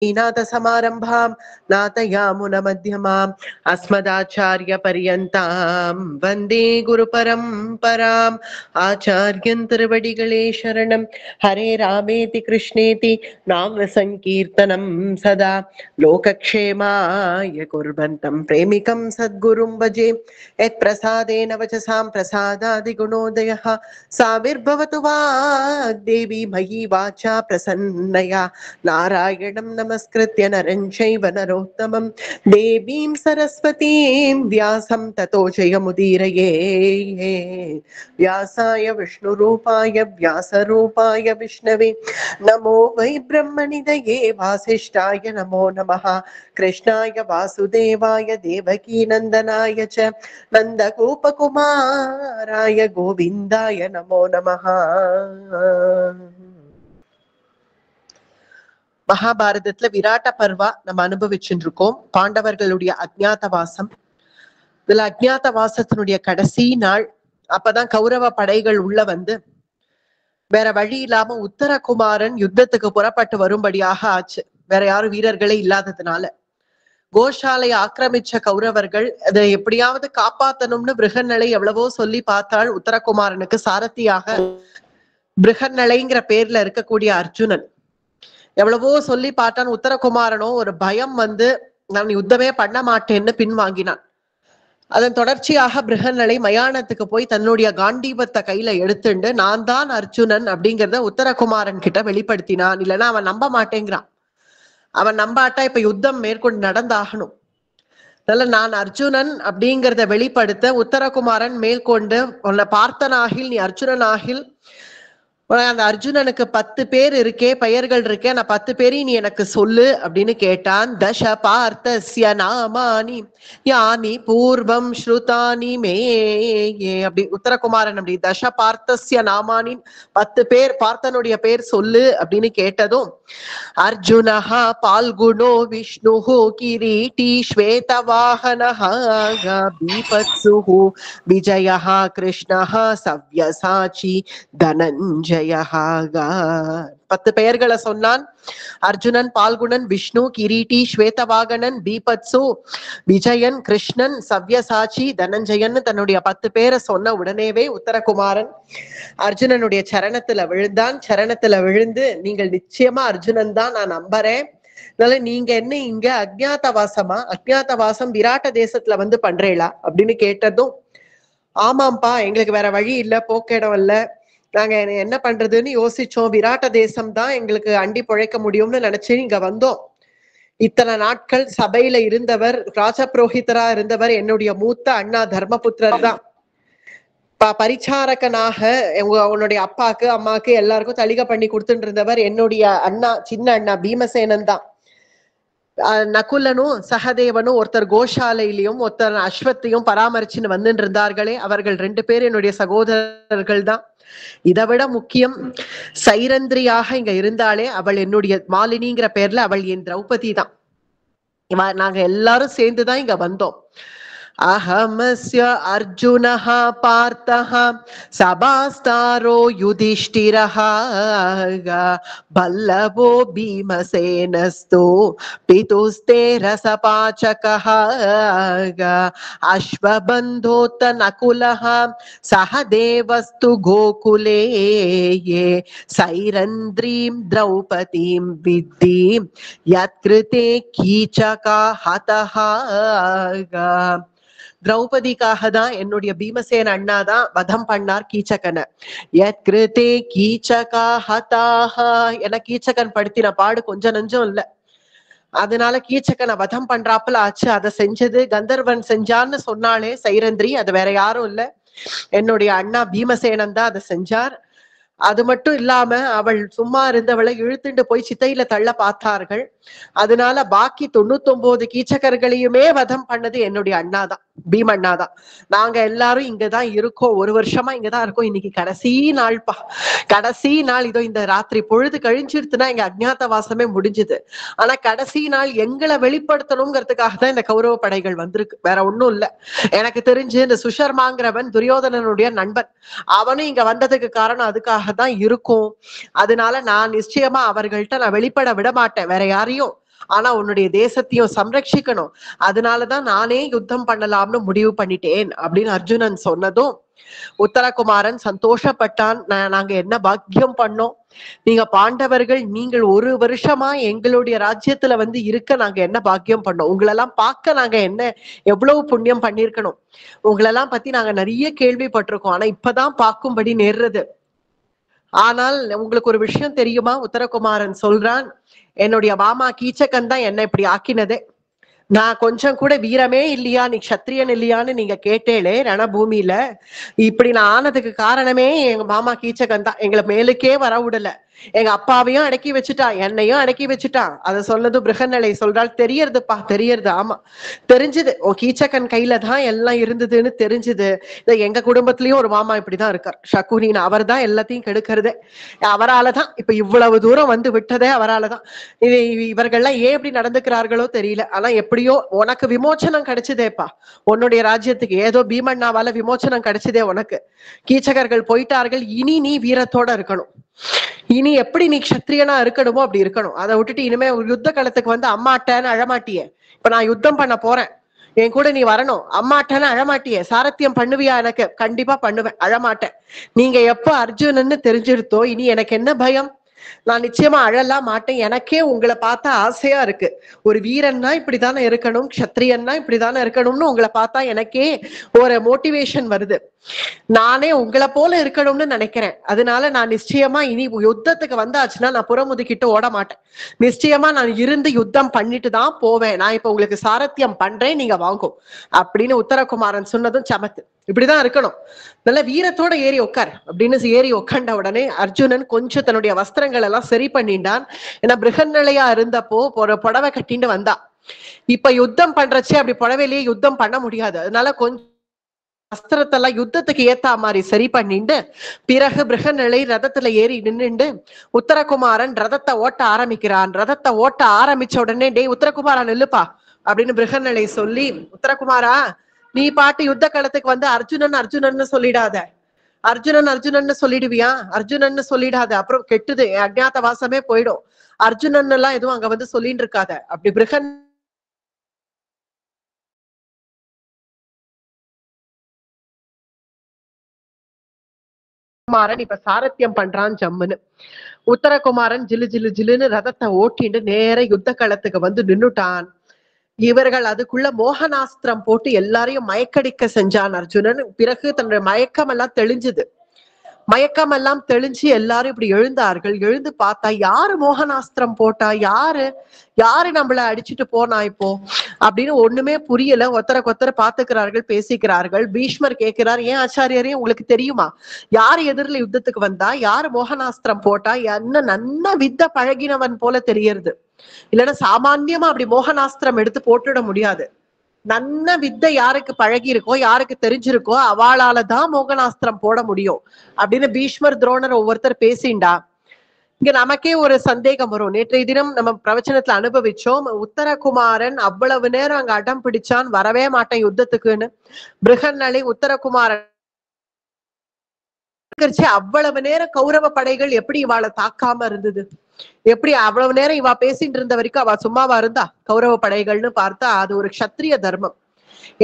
नाथ समारंभां नाथयामुनमध्यमाम् अस्मदाचार्यपर्यन्तां वन्दे गुरुपरम्पराम् आचार्यं तिरुवडिगळे शरणं हरे रामेति कृष्णेति नाम संकीर्तनं सदा लोकक्षेमाय कुर्वन्तं प्रेमिकं सद्गुरुं भजे यत्प्रसादेन वचसां प्रसादादिगुणोदयः साविर्भवतु वाग्देवी मयि वाचा प्रसन्नया नारायणं नमस्कृत्य नरं चैव नरोत्तमं देवीं सरस्वतीं व्यासं ततो जयमुदीरये व्यासाय विष्णुरूपाय व्यासरूपाय विष्णवे नमो वै ब्रह्मनिधये वासिष्ठाय नमो नमः कृष्णाय वासुदेवाय देवकी नन्दनाय च नन्दगोपकुमाराय गोविन्दाय नमो नमः. மகாபாரதத்துல விராட்ட பர்வா நம்ம அனுபவிச்சுட்டு இருக்கோம். பாண்டவர்களுடைய அஜ்ஞாதவாசம். இதுல அஜ்ஞாதவாசத்தினுடைய கடைசி நாள். அப்பதான் கௌரவ படைகள் உள்ள வந்து வேற வழி இல்லாம உத்தரகுமாரன் யுத்தத்துக்கு புறப்பட்டு வரும்படியாக ஆச்சு. வேற யாரும் வீரர்களே இல்லாததுனால கோஷாலை ஆக்கிரமிச்ச கௌரவர்கள் அதை எப்படியாவது காப்பாத்தணும்னு பிருகநலை எவ்வளவோ சொல்லி பார்த்தாள். உத்தரகுமாரனுக்கு சாரதியாக பிருகநலைங்கிற பேர்ல இருக்கக்கூடிய அர்ஜுனன் எவ்வளவோ சொல்லி பார்த்தான். உத்தரகுமாரனோ ஒரு பயம் வந்து நான் யுத்தமே பண்ண மாட்டேன்னு பின்வாங்கினான். அதன் தொடர்ச்சியாக பிருகநலை மயானத்துக்கு போய் தன்னுடைய காண்டீபத்தை கையில எடுத்துண்டு நான் தான் அர்ஜுனன் அப்படிங்கிறத உத்தரகுமாரன் கிட்ட வெளிப்படுத்தினான். இல்லைன்னா அவன் நம்ப மாட்டேங்கிறான். அவன் நம்பாட்டா இப்ப யுத்தம் மேற்கொண்டு நடந்தாகணும். அதனால நான் அர்ஜுனன் அப்படிங்கிறத வெளிப்படுத்த உத்தரகுமாரன் மேற்கொண்டு உன்னை பார்த்தனாகில் நீ அர்ஜுனன் ஆகில் அந்த அர்ஜுனனுக்கு 10 பேர் இருக்கே, பெயர்கள் இருக்கே, நான் 10 பேரையும் நீ எனக்கு சொல்லு அப்படின்னு கேட்டான். தச பார்த்தஸ்ய நாமானி யானி பூர்வம் ஸ்ருதானி மே அப்படி உத்தரகுமாரன் அப்படி தச பார்த்தஸ்ய நாமானி 10 பேர் பார்த்தனுடைய பேர் சொல்லு அப்படின்னு கேட்டதும் அர்ஜுனஹா பால்குணோ விஷ்ணுஹு கிரீட்டி ஸ்வேதவாஹனஹா பீபத்சுஹு விஜயஹா கிருஷ்ணஹா சவ்யசாச்சி தனஞ்சய 10 பெயர்களை சொன்னான். அர்ஜுனன், பால்குணன், விஷ்ணு, கிரீட்டி, ஸ்வேதவாகனன், பீபத்சு, விஜயன், கிருஷ்ணன், சவ்யசாச்சி, தனஞ்சயன் தன்னுடைய 10 பேரை சொன்ன உடனேவே உத்தரகுமாரன் அர்ஜுனனுடைய சரணத்துல விழுந்தான். சரணத்துல விழுந்து நீங்கள் நிச்சயமா அர்ஜுனன் தான், நான் நம்புறேன். அதனால நீங்க என்ன இங்க அஜ்ஞாதவாசமா, அஜ்ஞாதவாசம் விராட்ட தேசத்துல வந்து பண்றீங்களா அப்படின்னு கேட்டதும் ஆமாம்பா, எங்களுக்கு வேற வழி இல்ல, போக்கிடம் இல்ல, நாங்க என்ன பண்றதுன்னு யோசிச்சோம். விராட்ட தேசம் தான் எங்களுக்கு அண்டி பிழைக்க முடியும்னு நினைச்சு இங்க வந்தோம். இத்தனை நாட்கள் சபையில இருந்தவர், ராஜபுரோஹிதரா இருந்தவர் என்னுடைய மூத்த அண்ணா தர்மபுத்திரர் தான். பரிச்சாரகனாக உன்னுடைய அப்பாக்கு அம்மாக்கு எல்லாருக்கும் தளிகை பண்ணி கொடுத்துட்டு இருந்தவர் என்னுடைய அண்ணா, சின்ன அண்ணா பீமசேனன் தான். நகுலனும் சகதேவனும் ஒருத்தர் கோஷாலையிலையும் ஒருத்தர் அஸ்வத்தையும் பராமரிச்சுன்னு வந்துட்டு இருந்தார்களே, அவர்கள் 2 பேர் என்னுடைய சகோதரர்கள் தான். இதை விட முக்கியம், சைரந்திரியாக இங்க இருந்தாலே அவள் என்னுடைய மாலினிங்கிற பேர்ல அவள் என் திரௌபதி தான். நாங்க எல்லாரும் சேர்ந்துதான் இங்க வந்தோம். அஹமஸ்ய அர்ஜுனஹ பார்த்தஹ சபாஸ்தாரோ யுதிஷ்டிரஹ பல்லவோ பீமசேனஸ்து பிதுஸ்தே ரசபாச்சகஹ அஸ்வபந்தோத்த நகுலஹ சஹதேவஸ்து கோகுலே சைரந்திரீம் திரௌபதீம் வித்தீம் யத்கிருதே கீச்சகா ஹதஹ. திரௌபதிக்காக தான் என்னுடைய பீமசேன அண்ணா தான் வதம் பண்ணார் கீச்சகனை. யத்கிருதே கீச்சகா ஹதாஹா, என கீச்சகன் படுத்தின பாடு கொஞ்சம் நெஞ்சம் இல்ல. அதனால கீச்சகனை வதம் பண்றாப்புல ஆச்சு. அதை செஞ்சது கந்தர்வன் செஞ்சான்னு சொன்னாலே சைரந்திரி, அது வேற யாரும் இல்ல, என்னுடைய அண்ணா பீமசேனன் தான் அதை செஞ்சார். அது மட்டும் இல்லாம அவள் சும்மா இருந்தவளை இழுத்துட்டு போய் சித்தையில தள்ள பார்த்தார்கள். அதனால பாக்கி 99 கீச்சகர்களையுமே வதம் பண்ணது என்னுடைய அண்ணாதான், பீமண்ணாதான். நாங்க எல்லாரும் இங்கதான் இருக்கோம், 1 வருஷமா இங்கதான் இருக்கோம். இன்னைக்கு கடைசி நாள்பா, கடைசி நாள். இதோ இந்த ராத்திரி பொழுது கழிஞ்சிருத்துனா எங்க அஜ்ஞாதவாசமே முடிஞ்சுது. ஆனா கடைசி நாள் எங்களை வெளிப்படுத்தணுங்கிறதுக்காக தான் இந்த கௌரவ படைகள் வந்திருக்கு, வேற ஒண்ணும் இல்ல. எனக்கு தெரிஞ்சு இந்த சுஷர்மாங்கிறவன் துரியோதனனுடைய நண்பன், அவனும் இங்க வந்ததுக்கு காரணம் அதுக்காக தான் இருக்கும். அதனால நான் நிச்சயமா அவர்கள்ட்ட நான் வெளிப்பட விட மாட்டேன், வேற யாரையும் ஆனா உன்னுடைய தேசத்தையும் சம்ரட்சிக்கணும், அதனாலதான் நானே யுத்தம் பண்ணலாம்னு முடிவு பண்ணிட்டேன் அப்படின்னு அர்ஜுனன் சொன்னதும் உத்தரகுமாரன் சந்தோஷப்பட்டான். நாங்க என்ன பாக்கியம் பண்ணோம், நீங்க பாண்டவர்கள், நீங்கள் 1 வருஷமா எங்களுடைய ராஜ்யத்துல வந்து இருக்க நாங்க என்ன பாக்கியம் பண்ணோம், உங்களெல்லாம் பார்க்க நாங்க என்ன எவ்வளவு புண்ணியம் பண்ணிருக்கணும், உங்களெல்லாம் பத்தி நாங்க நிறைய கேள்விப்பட்டிருக்கோம், ஆனா இப்பதான் பார்க்கும்படி நேர்றது. ஆனால் உங்களுக்கு ஒரு விஷயம் தெரியுமா, உத்தரகுமாரன் சொல்றான், என்னுடைய மாமா கீச்சகன் தான் என்ன இப்படி ஆக்கினதே. நான் கொஞ்சம் கூட வீரமே இல்லையா, நீ க்ஷத்ரியன் இல்லையான்னு நீங்க கேட்டேளே ரணபூமியில, இப்படி நான் ஆனதுக்கு காரணமே எங்க மாமா கீச்சகன் தான். எங்களை மேலுக்கே வர விடல, எங்க அப்பாவையும் அடக்கி வச்சுட்டான், என்னையும் அடக்கி வச்சுட்டான். அதை சொன்னது பிருகநலை சொல்றாள். தெரியறதுப்பா, தெரியறது, ஆமா தெரிஞ்சுது, உன் கீச்சகன் கையில தான் எல்லாம் இருந்ததுன்னு தெரிஞ்சுது. எங்க குடும்பத்திலயும் ஒரு மாமா இப்படிதான் இருக்கார், சகுனின்னு. அவர் தான் எல்லாத்தையும் கெடுக்கிறதே, அவராலதான் இப்ப இவ்வளவு தூரம் வந்து விட்டதே அவராலதான். இவர்கள்லாம் ஏன் இப்படி நடந்துக்கிறார்களோ தெரியல. ஆனா எப்படியோ உனக்கு விமோச்சனம் கிடைச்சதேப்பா, உன்னுடைய ராஜ்யத்துக்கு ஏதோ பீமண்ணாவால விமோச்சனம் கிடைச்சதே உனக்கு. கீச்சகர்கள் போயிட்டார்கள், இனி நீ வீரத்தோட இருக்கணும், இனி எப்படி நீ க்ஷத்ரியனா இருக்கணுமோ அப்படி இருக்கணும். அதை விட்டுட்டு இனிமே யுத்த காலத்துக்கு வந்து அம்மாட்டேன்னு அழமாட்டியே, இப்ப நான் யுத்தம் பண்ண போறேன், என் கூட நீ வரணும், அம்மாட்டேன்னு அழமாட்டியே, சாரத்தியம் பண்ணுவியா, எனக்கு கண்டிப்பா பண்ணுவேன், அழமாட்டேன். நீங்க எப்ப அர்ஜுனன்னு தெரிஞ்சிருத்தோ இனி எனக்கு என்ன பயம், நான் நிச்சயமா அழலாம் மாட்டேன். எனக்கே உங்களை பார்த்தா ஆசையா இருக்கு, ஒரு வீரன்னா இப்படித்தானே இருக்கணும், க்ஷத்ரியன்னா இப்படித்தானே இருக்கணும்னு உங்களை பார்த்தா எனக்கே ஒரு மோட்டிவேஷன் வருது. நானே உங்களை போல இருக்கணும்னு நினைக்கிறேன். அதனால நான் நிச்சயமா இனி யுத்தத்துக்கு வந்தாச்சுன்னா நான் புறமுதுக்கிட்டு ஓட மாட்டேன், நிச்சயமா நான் இருந்து யுத்தம் பண்ணிட்டு தான் போவேன். நான் இப்ப உங்களுக்கு சாரத்தியம் பண்றேன், நீங்க வாங்கும் அப்படின்னு உத்தரகுமாரன் சொன்னதும் சமத்து, இப்படிதான் இருக்கணும், நல்ல வீரத்தோட ஏறி உட்கார் அப்படின்னு ஏறி உட்காண்ட உடனே அர்ஜுனன் கொஞ்சம் தன்னுடைய வஸ்திரங்கள் எல்லாம் சரி பண்ணிட்டான். ஏன்னா பிருகநிலையா இருந்தப்போ ஒரு புடவை கட்டிட்டு வந்தா, இப்ப யுத்தம் பண்றச்சே அப்படி புடவையிலேயே யுத்தம் பண்ண முடியாது, அதனால கொஞ்சம் வஸ்திரத்தெல்லாம் யுத்தத்துக்கு ஏத்தா மாதிரி சரி பண்ணிட்டு பிறகு பிருகநிலை ரதத்துல ஏறி நின்னுண்டு உத்தரகுமாரன் ரதத்தை ஓட்ட ஆரம்பிக்கிறான். ரதத்தை ஓட்ட ஆரம்பிச்ச உடனே, டேய் உத்தரகுமாரா நில்லுப்பா அப்படின்னு பிருகநிலை சொல்லி, உத்தரகுமாரா நீ பாட்டு யுத்த காலத்துக்கு வந்து அர்ஜுனன் அர்ஜுனன்னு சொல்லிடாத, அர்ஜுனன் அர்ஜுனன்னு சொல்லிடுவியா, அர்ஜுனன்னு சொல்லிடாத, அப்புறம் கெட்டுது, அஜ்ஞாத வாசமே போயிடும், அர்ஜுனன் எல்லாம் எதுவும் அங்க வந்து சொல்லிட்டு இருக்காத அப்படி பிருகன் குமாரன் இப்ப சாரத்தியம் பண்றான் ஜம்முன்னு. உத்தரகுமாரன் ஜிலு ஜிலு ஜிலுன்னு ரதத்தை ஓட்டிட்டு நேர யுத்த களத்துக்கு வந்து நின்னுட்டான். இவர்கள் அதுக்குள்ள மோகனாஸ்திரம் போட்டு எல்லாரையும் மயக்கடிக்க செஞ்சான் அர்ஜுனன். பிறகு தன்னுடைய மயக்கம் எல்லாம் தெளிஞ்சுது, மயக்கம் எல்லாம் தெளிஞ்சு எல்லாரும் இப்படி எழுந்தார்கள். எழுந்து பார்த்தா யாரு மோகனாஸ்திரம் போட்டா, யாரு யாரு நம்மள அடிச்சுட்டு போனா இப்போ அப்படின்னு ஒண்ணுமே புரியல. ஒத்தர பாத்துக்கிறார்கள், பேசிக்கிறார்கள். பீஷ்மர் கேட்கிறார், ஏன் ஆச்சாரியரே உங்களுக்கு தெரியுமா யாரு எதிரில யுத்தத்துக்கு வந்தா, யாரு மோகனாஸ்திரம் போட்டா, என்ன நன்ன வித்த பழகினவன் போல தெரியறது, இல்லைன்னா சாமான்யமா அப்படி மோகனாஸ்திரம் எடுத்து போட்டுட முடியாது, நன்ன வித்தை யாருக்கு பழகி இருக்கோ யாருக்கு தெரிஞ்சிருக்கோ அவளாலதான் மோகனாஸ்திரம் போட முடியும் அப்படின்னு பீஷ்மர் துரோணர் ஒவ்வொருத்தர் பேசிண்டா. இங்க நமக்கே ஒரு சந்தேகம் வரும். நேற்றைய தினம் நம்ம பிரவச்சனத்துல அனுபவிச்சோம், உத்தரகுமாரன் அவ்வளவு நேரம் அங்க அடம் பிடிச்சான், வரவே மாட்டேன் யுத்தத்துக்குன்னு. பிருகநலை உத்தரகுமாரன் அவ்வளவு நேரம் கௌரவ படைகள் எப்படி இவாளை தாக்காம இருந்தது, எப்படி அவ்வளவு நேரம் இவா பேசிட்டு இருந்த வரைக்கும் அவ சும்மாவா இருந்தா கௌரவ படைகள்னு பார்த்தா அது ஒரு க்ஷத்ரிய தர்மம்.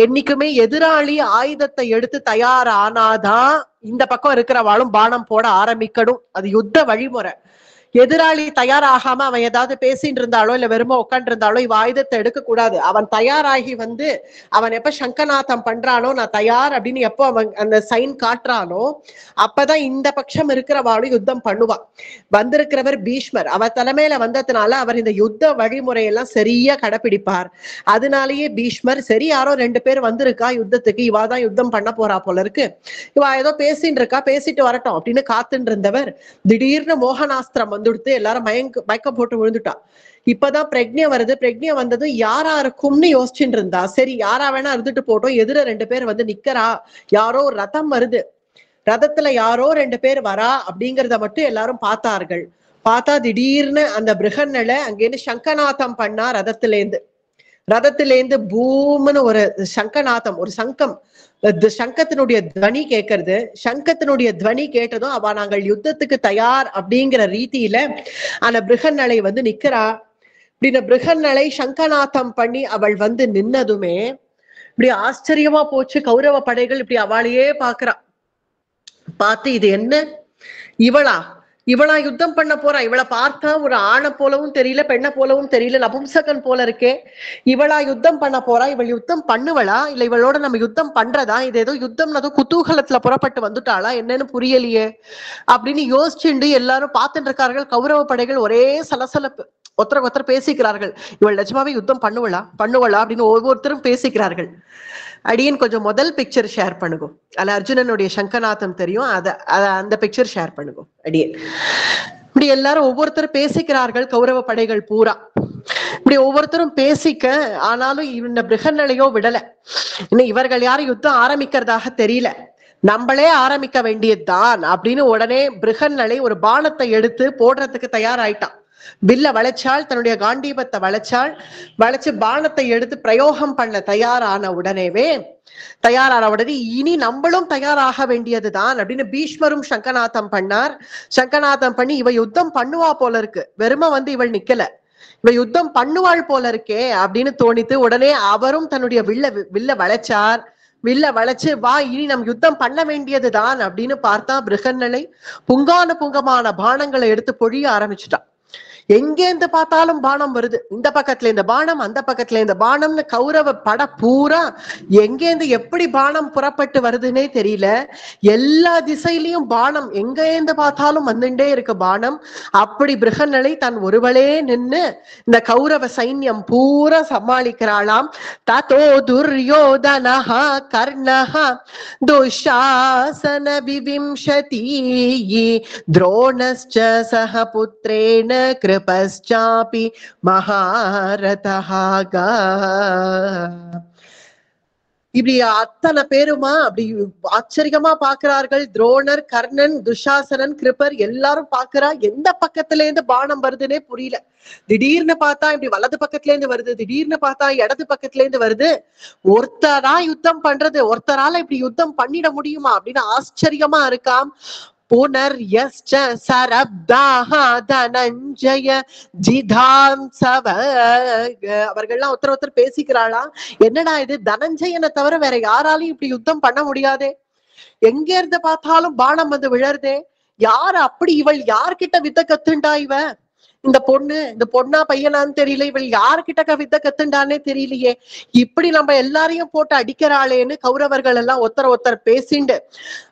என்னைக்குமே எதிராளி ஆயுதத்தை எடுத்து தயாரானாதான் இந்த பக்கம் இருக்கிறவாளும் பானம் போட ஆரம்பிக்கணும், அது யுத்த வழிமுறை. எதிராளி தயாராகாம அவன் ஏதாவது பேசிட்டு இருந்தாலோ இல்ல வெறும உட்காந்து இருந்தாலோ இவ ஆயுதத்தை எடுக்க கூடாது. அவன் தயாராகி வந்து அவன் எப்ப சங்கநாதம் பண்றானோ நான் தயார் அப்படின்னு எப்போ அவன் அந்த சைன் காட்டுறானோ அப்பதான் இந்த பட்சம் இருக்கிறவாளும் யுத்தம் பண்ணுவான். வந்திருக்கிறவர் பீஷ்மர், அவர் தலைமையில வந்ததுனால அவர் இந்த யுத்த வழிமுறையெல்லாம் சரியா கடைபிடிப்பார். அதனாலேயே பீஷ்மர் சரி யாரோ 2 பேர் வந்திருக்கா யுத்தத்துக்கு, இவாதான் யுத்தம் பண்ண போறா போல இருக்கு, இவா ஏதோ பேசிட்டு இருக்கா பேசிட்டு வரட்டும் அப்படின்னு காத்துட்டு இருந்தவர் திடீர்னு மோகனாஸ்திரம் வந்துடுத்து, எல்லாரும் மயக்கம் போட்டு விழுந்துட்டா. இப்பதான் பிரக்ஞை வருது, பிரக்ஞை வந்தது யாரா இருக்கும்னு யோசிச்சுட்டு இருந்தா. சரி யாரா வேணா இருந்துட்டு போட்டோம், எதிர 2 பேர் வந்து நிக்கிறா, யாரோ ஒரு ரதம் வருது, ரதத்துல யாரோ 2 பேர் வரா அப்படிங்கிறத மட்டும் எல்லாரும் பார்த்தார்கள். பார்த்தா திடீர்னு அந்த பிருகநலை அங்கேருந்து சங்கநாதம் பண்ணா ரதத்திலேந்து பூம்னு ஒரு சங்கநாதம், ஒரு சங்கம், சங்கத்தினுடைய துவனி கேட்கறது. சங்கத்தினுடைய துவனி கேட்டதும் அவ நாங்கள் யுத்தத்துக்கு தயார் அப்படிங்கிற ரீதியில அந்த பிருகநலை வந்து நிக்கிறா. இப்படி பிருகன்னலை சங்கநாதம் பண்ணி அவள் வந்து நின்னதுமே இப்படி ஆச்சரியமா போச்சு. கௌரவ படைகள் இப்படி அவளையே பாக்குறா. பார்த்து இது என்ன, இவளா யுத்தம் பண்ண போறா? இவளை பார்த்தா ஒரு ஆணை போலவும் தெரியல, பெண்ணை போலவும் தெரியல, நபும்சகன் போல இருக்கே. இவளா யுத்தம் பண்ண போறா? இவள் யுத்தம் பண்ணுவளா இல்ல இவளோட நம்ம யுத்தம் பண்றதா? இது ஏதோ யுத்தம்னதோ குதூகலத்துல புறப்பட்டு வந்துட்டாளா என்னன்னு புரியலையே அப்படின்னு யோசிச்சுண்டு எல்லாரும் பார்த்துட்டு இருக்கார்கள். கௌரவ படைகள் ஒரே சலசலப்பு, ஒருத்தர் பேசிக்கிறார்கள். இவள் நிஜமாவே யுத்தம் பண்ணுவளா அப்படின்னு ஒவ்வொருத்தரும் பேசிக்கிறார்கள். அடியன் கொஞ்சம் முதல் பிக்சர் ஷேர் பண்ணுங்க. அதுல அர்ஜுனனுடைய சங்கநாதம் தெரியும், அந்த பிக்சர் ஷேர் பண்ணுங்க அடியன். இப்படி எல்லாரும் ஒவ்வொருத்தரும் பேசிக்கிறார்கள். கௌரவ படைகள் பூரா இப்படி ஒவ்வொருத்தரும் பேசிக்க, ஆனாலும் இந்த பிருகன்னலையோ விடல. இன்னும் இவர்கள் யாரும் யுத்தம் ஆரம்பிக்கிறதாக தெரியல, நம்மளே ஆரம்பிக்க வேண்டியதுதான் அப்படின்னு உடனே பிருகன்னலை ஒரு பானத்தை எடுத்து போடுறதுக்கு தயாராயிட்டான். வில்ல வளைச்சாள், தன்னுடைய காண்டீபத்தை வளைச்சு பானத்தை எடுத்து பிரயோகம் பண்ண தயாரான உடனே இனி நம்மளும் தயாராக வேண்டியதுதான் அப்படின்னு பீஷ்மரும் சங்கநாதம் பண்ணார். சங்கநாதம் பண்ணி இவ யுத்தம் பண்ணுவா போல இருக்கு, வெறும வந்து இவள் நிக்கல, இவ யுத்தம் பண்ணுவாள் போல இருக்கே அப்படின்னு தோணித்து உடனே அவரும் தன்னுடைய வில்ல வளைச்சார். வில்ல வளைச்சு வா இனி நம் யுத்தம் பண்ண வேண்டியதுதான் அப்படின்னு பார்த்தா பிருகன்னலை புங்கமான பானங்களை எடுத்து பொழிய ஆரம்பிச்சுட்டான். எங்கேந்து பார்த்தாலும் பானம் வருது, இந்த பக்கத்துல இந்த பானம், அந்த பக்கத்துல இந்த பானம்னு கௌரவ பட பூரா எங்கேந்து எப்படி பானம் புறப்பட்டு வருதுன்னே தெரியல. எல்லா திசையிலையும் பானம், எங்கேந்து பார்த்தாலும் வந்துட்டே இருக்கு பானம். அப்படி பிருகன்னலை தன் ஒருவளே நின்னு இந்த கௌரவ சைன்யம் பூரா சமாளிக்கிறாளாம். ததோ துர்யோதனஹ கர்ணஹ துஷாசன விவிம்சதி துரோணஸ்ச சஹ புத்ரேன கிருபஸ்சாபி மகாரதஹ. இப்படி அத்தனை பேருமா அப்படி ஆச்சரியமா பாக்குறார்கள். துரோணர், கர்ணன், துஷாசனன், கிருபர் எல்லாரும் பாக்குறா. எந்த பக்கத்துல இருந்து பானம் வருதுன்னே புரியல. திடீர்னு பார்த்தா இப்படி வலது பக்கத்துல இருந்து வருது, திடீர்னு பார்த்தா இடது பக்கத்துல இருந்து வருது. ஒருத்தரா யுத்தம் பண்றது, ஒருத்தரால இப்படி யுத்தம் பண்ணிட முடியுமா அப்படின்னு ஆச்சரியமா இருக்காம். புனர்யஸ்ச சரப்தாஹ தனஞ்சய ஜிதாம்சவ. அவர்கள்லாம் ஒருத்தர் பேசிக்கிறாளா, என்னடா இது, தனஞ்சயனை தவிர வேற யாராலையும் இப்படி யுத்தம் பண்ண முடியாதே, எங்க இருந்து பார்த்தாலும் பானம் வந்து விழறதே, யாரு அப்படி, இவள் யார்கிட்ட வித்த கத்துண்டா, இந்த பொண்ணா பையனான்னு தெரியல, இவள் யாருக்கிட்ட வித்த கத்துண்டானே தெரியலையே, இப்படி நம்ம எல்லாரையும் போட்டு அடிக்கிறாளேன்னு கௌரவர்கள் எல்லாம் ஒருத்தர் பேசிண்டு.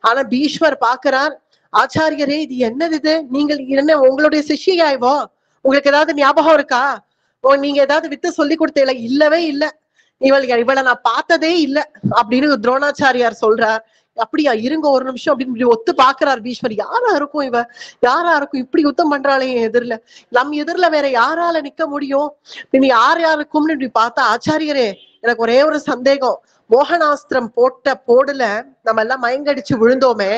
ஆனா பீஷ்மர் பாக்குறார், ஆச்சாரியரே இது என்னது, இது நீங்கள் என்ன உங்களுடைய சிஷ்யாய்வோ, உங்களுக்கு ஏதாவது ஞாபகம் இருக்கா, நீங்க ஏதாவது வித்து சொல்லி கொடுத்தீங்களா? இல்லவே இல்ல, இவளை நான் பார்த்ததே இல்ல அப்படின்னு துரோணாச்சாரியார் சொல்றார். அப்படியா, இருங்க ஒரு நிமிஷம் அப்படின்னு ஒத்து பாக்குறார் பீஷ்மர். யாரா இருக்கும் இப்படி யுத்தம் பண்றாளே எதிரில, நம் எதிரில வேற யாரால நிக்க முடியும், நீ யாருக்கும்னு இப்படி பார்த்தா, ஆச்சாரியரே எனக்கு ஒரே ஒரு சந்தேகம், மோகனாஸ்திரம் போடல நம்ம எல்லாம் மயங்கடிச்சு விழுந்தோமே,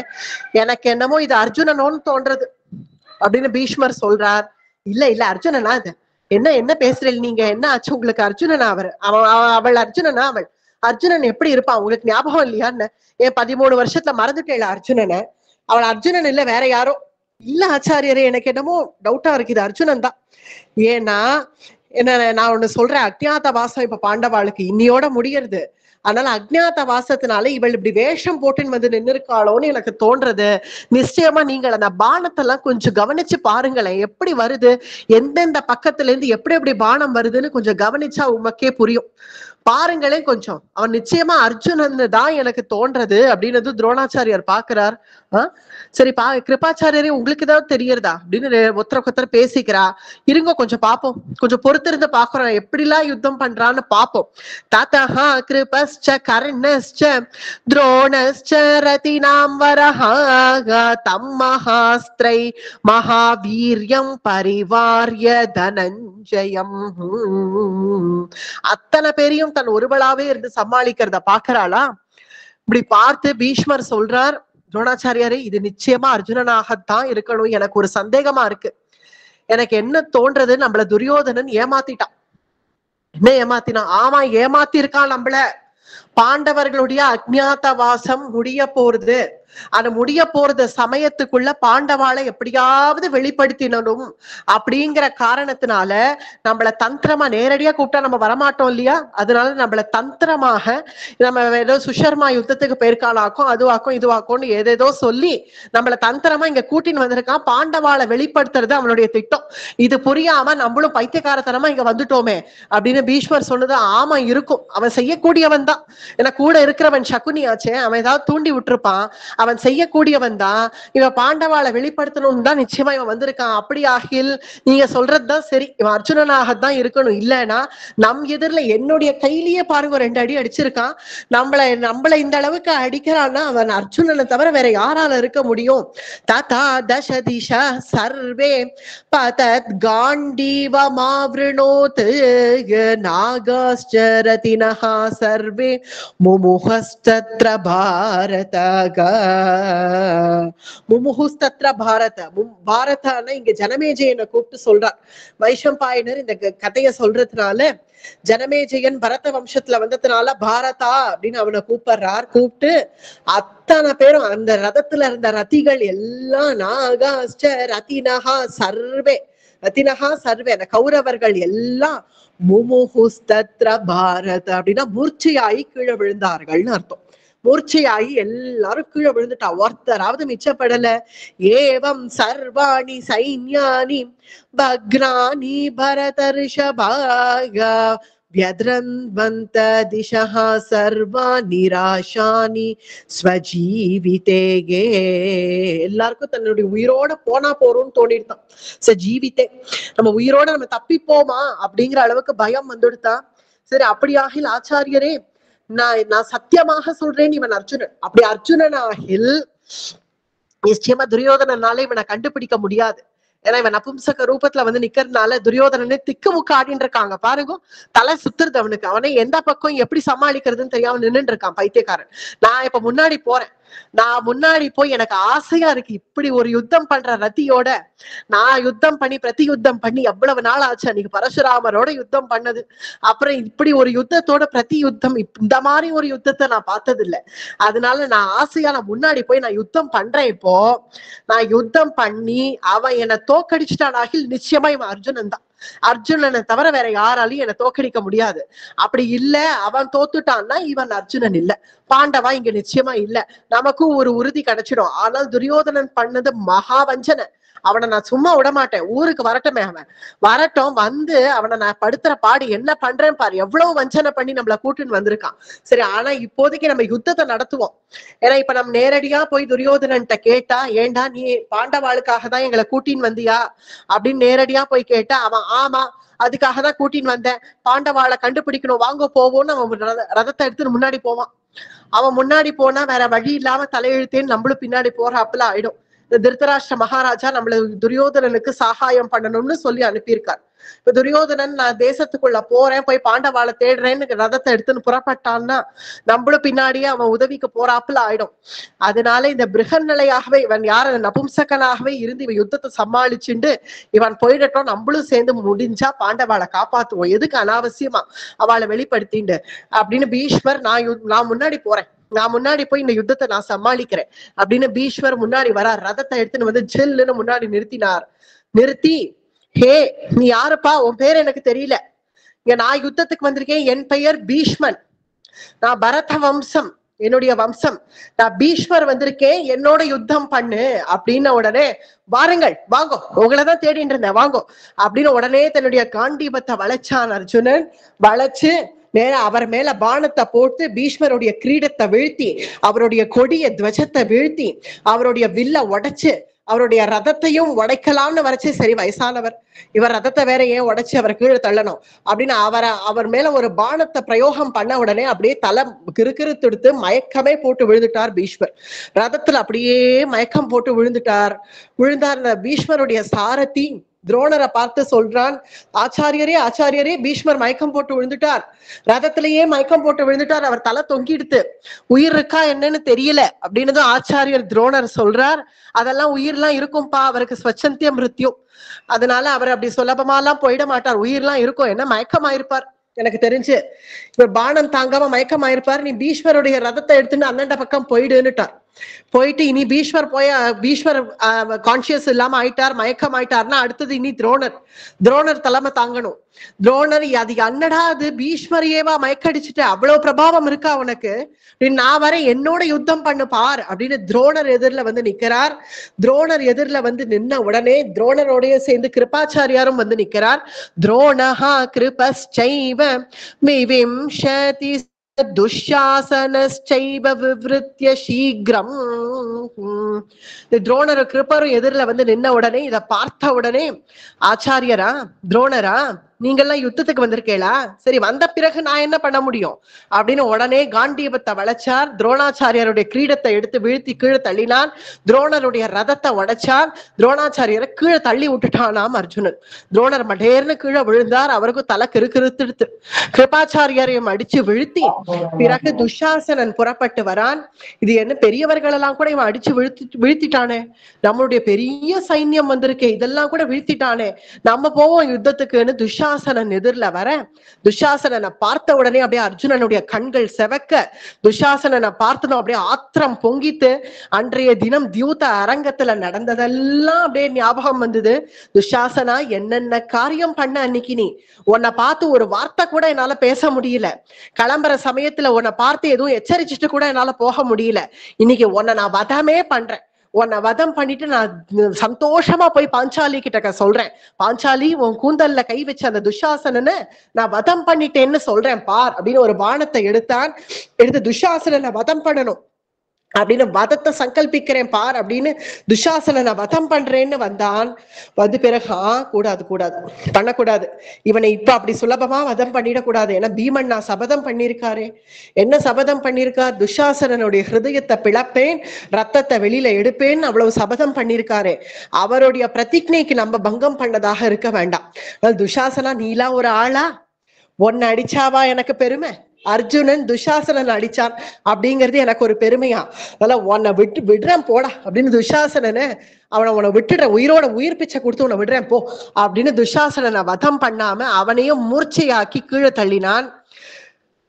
எனக்கு என்னமோ இது அர்ஜுனனோன்னு தோன்றது அப்படின்னு பீஷ்மர் சொல்றார். இல்ல அர்ஜுனனா, இது என்ன பேசுறீங்க நீங்க, என்ன ஆச்சு உங்களுக்கு, அர்ஜுனனா அவள் அர்ஜுனனா, அர்ஜுனன் எப்படி இருப்பான் உங்களுக்கு ஞாபகம் இல்லையான்னு, ஏன் 13 வருஷத்துல மறந்துட்டேல அர்ஜுனனை, அவள் அர்ஜுனன் இல்ல வேற யாரோ. இல்ல ஆச்சாரியரே எனக்கு என்னமோ டவுட்டா இருக்கு, இது அர்ஜுனன் தான். ஏன்னா என்ன, நான் ஒண்ணு சொல்றேன், அஜ்ஞாத வாசம் இப்ப பாண்டவாளுக்கு இன்னியோட முடியறது, அதனால அஜ்ஞாத வாசத்தினால இவள் இப்படி வேஷம் போட்டுன்னு வந்து நின்று இருக்காளோன்னு எனக்கு தோன்றது. நிச்சயமா நீங்கள் அந்த பானத்தெல்லாம் கொஞ்சம் கவனிச்சு பாருங்களேன், எப்படி வருது, எந்தெந்த பக்கத்துல இருந்து எப்படி பானம் வருதுன்னு கொஞ்சம் கவனிச்சா உமக்கே புரியும், பாருங்களேன் கொஞ்சம், அவன் நிச்சயமா அர்ஜுனன் தான் எனக்கு தோன்றது அப்படின்னு துரோணாச்சாரியார் பாக்குறார். சரி கிருபாச்சாரியரே உங்களுக்கு ஏதாவது தெரியறதா அப்படின்னு ஒருத்தர் பேசிக்கிறா. இருங்க கொஞ்சம் பாப்போம், கொஞ்சம் பொறுத்திருந்து பாக்குறோம் எப்படிலாம் யுத்தம் பண்றான்னு பாப்போம். ததஹ கிருபஸ்ச கர்ணஸ்ச துரோணஸ்ச ரதினாம் வரஹ தம் மகாஸ்திரை மகாவீர்யம் பரிவார்ய தனஞ்சயம். அத்தனை பேரையும் தன் ஒருவளாவே இருந்து சமாளிக்கிறத பாக்குறாளா. இப்படி பார்த்து பீஷ்மர் சொல்றார், துரோணாச்சாரியாரே இது நிச்சயமா அர்ஜுனனாகத்தான் இருக்கணும், எனக்கு ஒரு சந்தேகமா இருக்கு, எனக்கு என்ன தோன்றது, நம்மள துரியோதனன் ஏமாத்திட்டான். என்ன ஏமாத்தினா? ஆமா ஏமாத்தி இருக்கான் நம்மள, பாண்டவர்களுடைய அஜ்ஞாத வாசம் முடிய போறது. அது முடிய போறது சமயத்துக்குள்ள பாண்டவாளை எப்படியாவது வெளிப்படுத்தினணும் அப்படிங்கிற காரணத்தினால நம்மள தந்திரமா நேரடியா கூப்பிட்டா நம்ம வரமாட்டோம் இல்லையா? அதனால நம்மள தந்திரமாக நம்ம ஏதோ சுஷர்மா யுத்தத்துக்கு போயிருக்காளாக்கும், அதுவாக்கும் இதுவாக்கும்னு ஏதேதோ சொல்லி நம்மள தந்திரமா இங்க கூட்டின்னு வந்திருக்கான். பாண்டவாளை வெளிப்படுத்துறது அவனுடைய திட்டம். இது புரியாம நம்மளும் பைத்தியக்காரத்தனமா இங்க வந்துட்டோமே அப்படின்னு பீஷ்மர் சொன்னது ஆமா இருக்கும். அவன் செய்யக்கூடியவன் தான். ஏன்னா கூட இருக்கிறவன் சகுனியாச்சே, அவன் ஏதாவது தூண்டி விட்டுருப்பான். அவன் செய்யக்கூடியவன் தான். இவன் பாண்டவாளை வெளிப்படுத்தணும்னு தான் நிச்சயமா இவன் வந்திருக்கான். அப்படி ஆகில் நீங்க சொல்றதுதான் சரி, இவன் அர்ஜுனனாகத்தான் இருக்கணும். இல்லைன்னா நம் எதிரில என்னுடைய கையிலேயே பாருங்க 2 அடி அடிச்சிருக்கான். நம்மளை இந்த அளவுக்கு அடிக்கிறான்னா அவன் அர்ஜுனனை தவிர வேற யாரால இருக்க முடியும்? ததா தச திஷா சர்வே பதத் காண்டீவமாவ்ருணோத் நாகாஸ்சரதினஹ சர்வே முமுஹஸ்தத்ர பாரதக. முமுஹுஸ்தத்ர பாரத. பாரதான இங்க ஜனமேஜயனை கூப்பிட்டு சொல்றார். வைஷம்பாயனர் இந்த கதையை சொல்றதுனால ஜனமேஜயன் பரத வம்சத்துல வந்ததுனால பாரதா அப்படின்னு அவனை கூப்பிடுறார். கூப்பிட்டு அத்தனை பேரும் அந்த ரதத்துல இருந்த ரதிகள் எல்லாம் நாகாஸ்ச ரதினஹா சர்வே, ரதினஹா சர்வே அந்த கௌரவர்கள் எல்லாம் முமுஹுஸ்தத்ர பாரத அப்படின்னா மூர்ச்சையாயி கீழே விழுந்தார்கள்னு அர்த்தம். மூர்ச்சையாகி எல்லாரும் கீழே விழுந்துட்டா, ஒருத்தராவது மிச்சப்படல. ஏவம் சர்வாணி சைன்யானி பக்ராணி பரதர்ஷபாக வியத்ரன்வந்த திஷஹ சர்வா நிராஷானி ஸ்வஜீவிதேகே. எல்லாருக்கும் தன்னுடைய உயிரோட போனா போறோம்னு தோணிடுதான். ஜீவித்தே, நம்ம உயிரோட நம்ம தப்பிப்போமா அப்படிங்கிற அளவுக்கு பயம் வந்துடுதான். சரி, அப்படியாகில் ஆச்சாரியரே நான் சத்தியமாக சொல்றேன், இவன் அர்ஜுனன். அப்படி அர்ஜுனனாகில் நிச்சயமா துரியோதனனால இவனை கண்டுபிடிக்க முடியாது. ஏன்னா இவன் நபும்சக ரூபத்துல வந்து நிக்கிறதுனால துரியோதனனே திக்கு முக்க ஆடின்னு இருக்காங்க பாருங்க. தலை சுத்துறது அவனுக்கு. அவனே எந்த பக்கம் எப்படி சமாளிக்கிறதுன்னு தெரியாம நின்னுட்டு இருக்கான் பைத்தியக்காரன். நான் இப்ப முன்னாடி போறேன். நான் முன்னாடி போய் எனக்கு ஆசையா இருக்கு, இப்படி ஒரு யுத்தம் பண்ற ரத்தியோட நான் யுத்தம் பண்ணி பிரதி யுத்தம் பண்ணி எவ்வளவு நாள் ஆச்சு. அன்னைக்கு பரசுராமரோட யுத்தம் பண்ணது, அப்புறம் இப்படி ஒரு யுத்தத்தோட பிரதி யுத்தம், இந்த மாதிரி ஒரு யுத்தத்தை நான் பார்த்தது இல்லை. அதனால நான் ஆசையா நான் முன்னாடி போய் நான் யுத்தம் பண்றேன். இப்போ நான் யுத்தம் பண்ணி அவன் என்னை தோக்கடிச்சிட்டானாகில் நிச்சயமா இவன் அர்ஜுனன் தான். அர்ஜுனனை தவிர வேற யாராலையும் என்னை தோக்கடிக்க முடியாது. அப்படி இல்ல அவன் தோத்துட்டான்னா இவன் அர்ஜுனன் இல்ல, பாண்டவா இங்க நிச்சயமா இல்ல. நமக்கும் ஒரு உறுதி கிடைச்சிடும். ஆனால் துரியோதனன் பண்ணது மகா வஞ்சனை. அவனை நான் சும்மா விட மாட்டேன். ஊருக்கு வரட்டுமே, அவன் வரட்டும். வந்து அவனை நான் படுத்துற பாடு என்ன பண்றேன்னு பாரு. எவ்வளவு வஞ்சனை பண்ணி நம்மள கூட்டுன்னு வந்திருக்கான். சரி, ஆனா இப்போதைக்கு நம்ம யுத்தத்தை நடத்துவோம். ஏன்னா இப்ப நம்ம நேரடியா போய் துரியோதனன்ட்ட கேட்டா, ஏண்டா நீ பாண்டவாளுக்காக தான் எங்களை கூட்டின்னு வந்தியா அப்படின்னு நேரடியா போய் கேட்டா அவன் ஆமா அதுக்காக தான் கூட்டின்னு வந்தேன், பாண்டவாளை கண்டுபிடிக்கணும், வாங்க போவோம்னு அவன் ரதத்தை எடுத்துன்னு முன்னாடி போவான். அவன் முன்னாடி போனா வேற வழி இல்லாம தலையெழுத்தேன்னு நம்மளும் பின்னாடி போறாப்புல ஆயிடும். திருதராஷ்டிர மகாராஜா நம்மள துரியோதனனுக்கு சகாயம் பண்ணணும்னு சொல்லி அனுப்பியிருக்கார். இப்ப துரியோதனன் நான் தேசத்துக்குள்ள போறேன், போய் பாண்டவாளை தேடுறேன்னு ரதத்தை எடுத்துன்னு புறப்பட்டான்னா நம்மளும் பின்னாடியே அவன் உதவிக்கு போறாப்புல ஆயிடும். அதனால இந்த பிருகன் நிலையாகவே இவன் யார நபும்சகனாகவே இருந்து இவன் யுத்தத்தை சமாளிச்சுண்டு இவன் போயிடட்டும், நம்மளும் சேர்ந்து முடிஞ்சா பாண்டவாளை காப்பாத்துவோம், எதுக்கு அனாவசியமா அவளை வெளிப்படுத்திண்டு அப்படின்னு பீஷ்மர் நான் முன்னாடி போறேன், நான் முன்னாடி போய் இந்த யுத்தத்தை நான் சமாளிக்கிறேன் அப்படின்னு பீஷ்மர் முன்னாடி வரார். ரதத்தை எடுத்துன்னு வந்து ஜில்லுன்னு முன்னாடி நிறுத்தினார். நிறுத்தி, ஹே நீ யாருப்பா, உன் பேர் எனக்கு தெரியல, இங்க நான் யுத்தத்துக்கு வந்திருக்கேன், என் பெயர் பீஷ்மன், நான் பரத வம்சம், என்னுடைய வம்சம், நான் பீஷ்மர் வந்திருக்கேன், என்னோட யுத்தம் பண்ணு அப்படின்னு உடனே வாருங்கள் வாங்கோ, உங்களைதான் தேடிட்டு இருந்தேன் வாங்கோ அப்படின்னு உடனே தன்னுடைய காண்டீபத்தை வளைச்சான் அர்ஜுனன். வளைச்சு நேரா அவர் மேல பானத்தை போட்டு பீஷ்மருடைய கிரீடத்தை வீழ்த்தி, அவருடைய கொடிய துவஜத்தை வீழ்த்தி, அவருடைய வில்ல உடைச்சு, அவருடைய ரதத்தையும் உடைக்கலாம்னு வரைச்சு. சரி, வயசானவர், இவர் ரதத்தை வேற ஏன் உடைச்சு அவரை கீழே தள்ளணும் அப்படின்னு அவர் மேல ஒரு பானத்தை பிரயோகம் பண்ண உடனே அப்படியே தலை கிறுகிறு துடுத்து மயக்கமே போட்டு விழுந்துட்டார் பீஷ்மர். ரதத்துல அப்படியே மயக்கம் போட்டு விழுந்தார். பீஷ்மருடைய சாரதி துரோணரை பார்த்து சொல்றான், ஆச்சாரியரே ஆச்சாரியரே, பீஷ்மர் மயக்கம் போட்டு விழுந்துட்டார், ரதத்திலேயே மயக்கம் போட்டு விழுந்துட்டார், அவர் தலை தொங்கிடுத்து, உயிர் இருக்கா என்னன்னு தெரியல அப்படின்னு ஆச்சாரியர் துரோணர் சொல்றார். அதெல்லாம் உயிர்லாம் இருக்கும்பா, அவருக்கு ஸ்வச்சந்திய மிருத்யு, அதனால அவர் அப்படி சுலபமாலாம் போயிட மாட்டார், உயிர்லாம் இருக்கும், என்ன மயக்கமாயிருப்பார் எனக்கு தெரிஞ்சு இப்ப பானம் தாங்காம மயக்கமாயிருப்பாரு, நீ பீஷ்மருடைய ரதத்தை எடுத்துட்டு அண்ணன் பக்கம் போயிடுன்னுட்டார். போயிட்டு இனி பீஷ்மர் கான்சியஸ் இல்லாம ஆயிட்டார், மயக்கம் ஆயிட்டார்னா அடுத்தது இனி துரோணர் தலைமை தாங்கணும். துரோணர் அது அண்ணடா அது பீஷ்மரையேவா மயக்கடிச்சுட்டு அவ்வளவு பிரபாவம் இருக்கா அவனுக்கு, நான் வர என்னோட யுத்தம் பண்ணு பார் அப்படின்னு துரோணர் எதிரில வந்து நிக்கிறார். துரோணர் எதிரில வந்து நின்ன உடனே துரோணரோடைய சேர்ந்து கிருபாச்சாரியாரும் வந்து நிக்கிறார். துரோணஹா கிருபஸ்சைவ விவிம்சதி துஷாசனஸ்சைவ விவ்ருத்ய சீக்கிரம். துரோணர் கிருப்பரும் எதிரில வந்து நின்ன உடனே இத பார்த்த உடனே, ஆச்சாரியரா துரோணரா நீங்கெல்லாம் யுத்தத்துக்கு வந்திருக்கேளா, சரி வந்த பிறகு நான் என்ன பண்ண முடியும் அப்படின்னு உடனே காண்டீபத்தை வளைச்சார். துரோணாச்சாரியருடைய கிரீடத்தை எடுத்து வீழ்த்தி கீழே தள்ளினான். துரோணருடைய ரதத்தை உடைச்சார். துரோணாச்சாரியரை கீழே தள்ளி விட்டுட்டானாம் அர்ஜுனன். துரோணர் மடேர்னு கீழே விழுந்தார். அவருக்கும் தலை கிறுக்கிறுத்து கிருபாச்சாரியரையும் அடிச்சு வீழ்த்தி பிறகு துஷாசனன் புறப்பட்டு வரான். இது என்ன பெரியவர்கள் எல்லாம் கூட இவன் அடிச்சு வீழ்த்திட்டானே, நம்மளுடைய பெரிய சைன்யம் வந்திருக்கே இதெல்லாம் கூட வீழ்த்திட்டானே, நம்ம போவோம் யுத்தத்துக்குன்னு துஷாசனன் எதிரில வர, துஷாசனனை பார்த்த உடனே அப்படியே அர்ஜுனனுடைய கண்கள் செவக்க, துஷாசனனை பார்த்தனும் அப்படியே ஆத்திரம் பொங்கித்து, அன்றைய தினம் தியூத அரங்கத்துல நடந்ததெல்லாம் அப்படியே ஞாபகம் வந்தது. துஷாசனா என்னென்ன காரியம் பண்ண அன்னைக்கு, நீ உன்னை பார்த்து ஒரு வார்த்தை கூட என்னால பேச முடியல, கிளம்புற சமயத்துல உன்னை பார்த்து எதுவும் எச்சரிச்சுட்டு கூட என்னால போக முடியல, இன்னைக்கு உன்னை நான் வதமே பண்றேன், உன்னை வதம் பண்ணிட்டு நான் சந்தோஷமா போய் பாஞ்சாலி கிட்ட சொல்றேன், பாஞ்சாலி உன் கூந்தல்ல கை வச்ச அந்த துஷாசனனை நான் வதம் பண்ணிட்டேன்னு சொல்றேன் பார் அப்படின்னு ஒரு பானத்தை எடுத்து துஷாசனனை வதம் பண்ணணும் அப்படின்னு வதத்தை சங்கல்பிக்கிறேன் பார் அப்படின்னு துஷாசனனை வதம் பண்றேன்னு வந்தான். வந்து பிறகு கூடாது பண்ணக்கூடாது, இவனை இப்ப அப்படி சுலபமா வதம் பண்ணிடக்கூடாது, ஏன்னா பீமன் நான் சபதம் பண்ணிருக்காரு. என்ன சபதம் பண்ணிருக்கார், துஷாசனனுடைய ஹிருதயத்தை பிளப்பேன், ரத்தத்தை வெளியில எடுப்பேன், அவ்வளவு சபதம் பண்ணிருக்காரு. அவருடைய பிரதிஜைக்கு நம்ம பங்கம் பண்ணதாக இருக்க வேண்டாம். துஷாசனா நீலா ஒரு ஆளா, ஒன்னு அடிச்சாவா எனக்கு பெருமை, அர்ஜுனன் துஷாசனன் அடிச்சான் அப்படிங்கிறது எனக்கு ஒரு பெருமையா, அதெல்லாம் உன்னை விடுறேன் போடா அப்படின்னு துஷாசனனை உன்னை விட்டுடுறேன், உயிர் பிச்சை கொடுத்து உன்னை விடுறேன் போ அப்படின்னு துஷாசனனை வதம் பண்ணாம அவனையும் மூர்ச்சையாக்கி கீழே தள்ளினான்.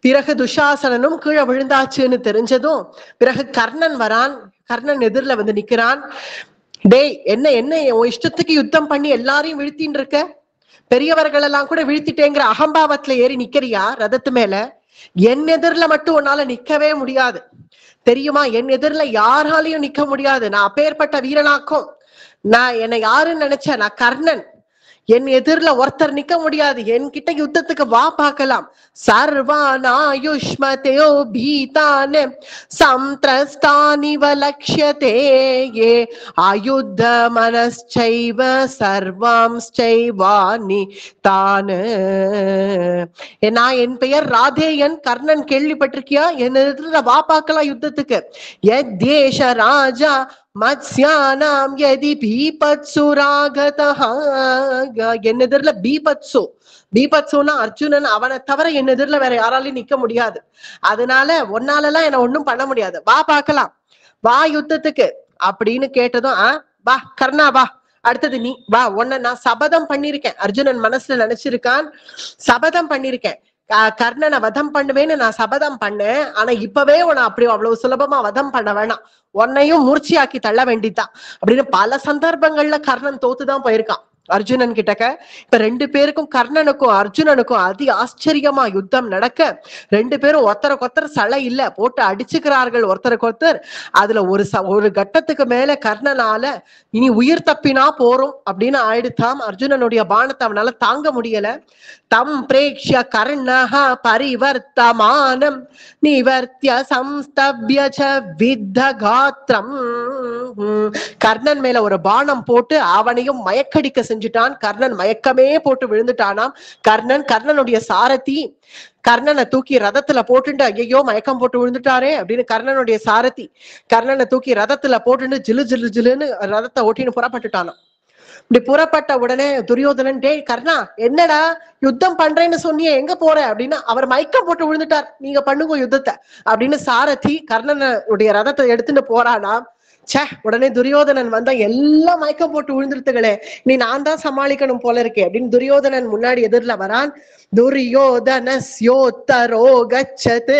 பிறகு துஷாசனனும் கீழே விழுந்தாச்சுன்னு தெரிஞ்சதும் பிறகு கர்ணன் வரான். கர்ணன் எதிரில வந்து நிக்கிறான். டேய் என்ன உன் இஷ்டத்துக்கு யுத்தம் பண்ணி எல்லாரையும் வீழ்த்தின்னு இருக்க, பெரியவர்கள் எல்லாம் கூட வீழ்த்திட்டேங்கிற அகம்பாவத்துல ஏறி நிக்கிறியா ரதத்து மேல, என் எதிரில மட்டும் உன்னால நிக்கவே முடியாது தெரியுமா, என் எதிரில யாராலையும் நிக்க முடியாது, நான் அப்பேற்பட்ட வீரனாக்கும், நான் என்னை யாருன்னு நினைச்சேன், நான் கர்ணன், என் எதிரில ஒருத்தர் நிக்க முடியாது, என்கிட்ட யுத்தத்துக்கு வா பார்க்கலாம். சர்வானாயுஷ்மதேயோ பீதானே சம்த்ரஸ்தானிவ லக்ஷ்யதே யே ஆயுத்த மனஸ்சைவ சர்வாம்ஸ்சைவானி தானே. நான் என் பெயர் ராதேயன், கர்ணன் கேள்விப்பட்டிருக்கியா, என் எதிரில வா பார்க்கலாம் யுத்தத்துக்கு. யதேஷ ராஜா மத்ஸ்யானாம் யதி பீபத்சுராகதஹ, என் எதிரில பீபத்சுனா அர்ஜுனன், அவனை தவிர என் எதிரில வேற யாராலையும் நிக்க முடியாது, அதனால ஒன்னாலலாம் என்ன ஒண்ணும் பண்ண முடியாது, வா பார்க்கலாம், வா யுத்தத்துக்கு அப்படின்னு கேட்டதும் வா கர்ணா வா, அடுத்தது நீ வா, உன்னை நான் சபதம் பண்ணிருக்கேன், அர்ஜுனன் மனசுல நினைச்சிருக்கான், சபதம் பண்ணிருக்கேன், கர்ணனை வதம் பண்ணுவேன்னு நான் சபதம் பண்ணேன், ஆனா இப்பவே உன்னை அப்படி அவ்வளவு சுலபமா வதம் பண்ண வேணாம், உன்னையும் மூர்ச்சியாக்கி தள்ள வேண்டிதான் அப்படின்னு பல சந்தர்ப்பங்கள்ல கர்ணன் தோத்துதான் போயிருக்கான் அர்ஜுனன் கிட்டக்க. இப்ப ரெண்டு பேருக்கும் கர்ணனுக்கும் அர்ஜுனனுக்கும் அதி ஆச்சரியமா யுத்தம் நடக்க, ரெண்டு பேரும் ஒருத்தருக்கொத்தர் சளை இல்ல, போட்டு அடிச்சுக்கிறார்கள் ஒருத்தருக்கொத்தர். அதுல ஒரு கட்டத்துக்கு மேல கர்ணனால இனி உயிர் தப்பினா போறோம் அப்படின்னு ஆயிடுத்தாம். அர்ஜுனனுடைய பானத்தை அவனால தாங்க முடியல. தம் பிரேக்ஷ்ய கர்ணஹ பரிவர்த்தமானம் நிவர்த்திய சம்ஸ்தப்ய ச வித்த காத்ரம். கர்ணன் மேல ஒரு பானம் போட்டு அவனையும் மயக்கடிக்க செஞ்சுட்டான். கர்ணன் மயக்கமே போட்டு விழுந்துட்டானாம். கர்ணனுடைய சாரதி கர்ணனை தூக்கி ரதத்துல போட்டுட்டு, ஐயோ மயக்கம் போட்டு விழுந்துட்டாரே அப்படின்னு கர்ணனுடைய சாரதி கர்ணனை தூக்கி ரதத்துல போட்டுட்டு ஜிலு ஜிலு ஜிலுன்னு ரதத்தை ஓட்டின்னு புறப்பட்டுட்டானாம். இப்படி புறப்பட்ட உடனே துரியோதனன், டேய் கர்ணா என்னடா யுத்தம் பண்றேன்னு சொன்னியே, எங்க போற அப்படின்னா, அவர் மயக்கம் போட்டு விழுந்துட்டார், நீங்க பண்ணுங்க யுத்தத்தை அப்படின்னு சாரதி கர்ணனுடைய ரதத்தை எடுத்துட்டு போறானா. உடனே துரியோதனன் வந்தா, எல்லாம் மயக்கம் போட்டு விழுந்துருத்துகளே, நீ நான் தான் சமாளிக்கணும் போல இருக்கே அப்படின்னு துரியோதனன் முன்னாடி எதிரில வரான். துரியோதனஸ்யோத்தரோ கச்சத்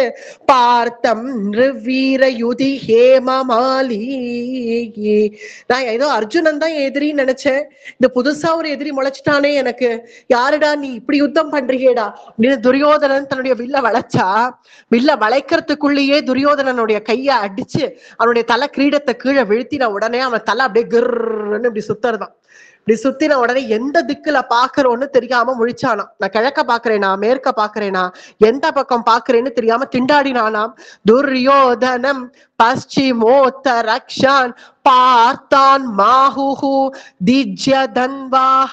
பார்த்தம் நிர்வீரயுதி ஹேமமாலி. நான் ஏதோ அர்ஜுனன் தான் எதிரின்னு நினைச்சேன், இந்த புதுசா ஒரு எதிரி முளைச்சிட்டானே எனக்கு, யாருடா நீ இப்படி யுத்தம் பண்றியேடா அப்படின்னு துரியோதனன் தன்னுடைய வில்ல வளைச்சா, வில்ல வளைக்கிறதுக்குள்ளேயே துரியோதனனுடைய கைய அடிச்சு அவனுடைய தலை கிரீடத்தை கீழே வீழ்த்தின உடனே அவன் தலை அப்படியே கிர்ன்னு இப்படி சுத்துறதான். இப்படி சுத்தின உடனே எந்த திக்குல பாக்குறோன்னு தெரியாம முழிச்சானாம். நான் கிழக்க பாக்குறேனா மேற்க பாக்குறேனா எந்த பக்கம் பாக்குறேன்னு தெரியாம திண்டாடினானாம். துரியோதனம் பశ్చిமோத்த ரக்ஷான் பார்த்தான் மாஹுஹு திஜ்யதன்வாஹ.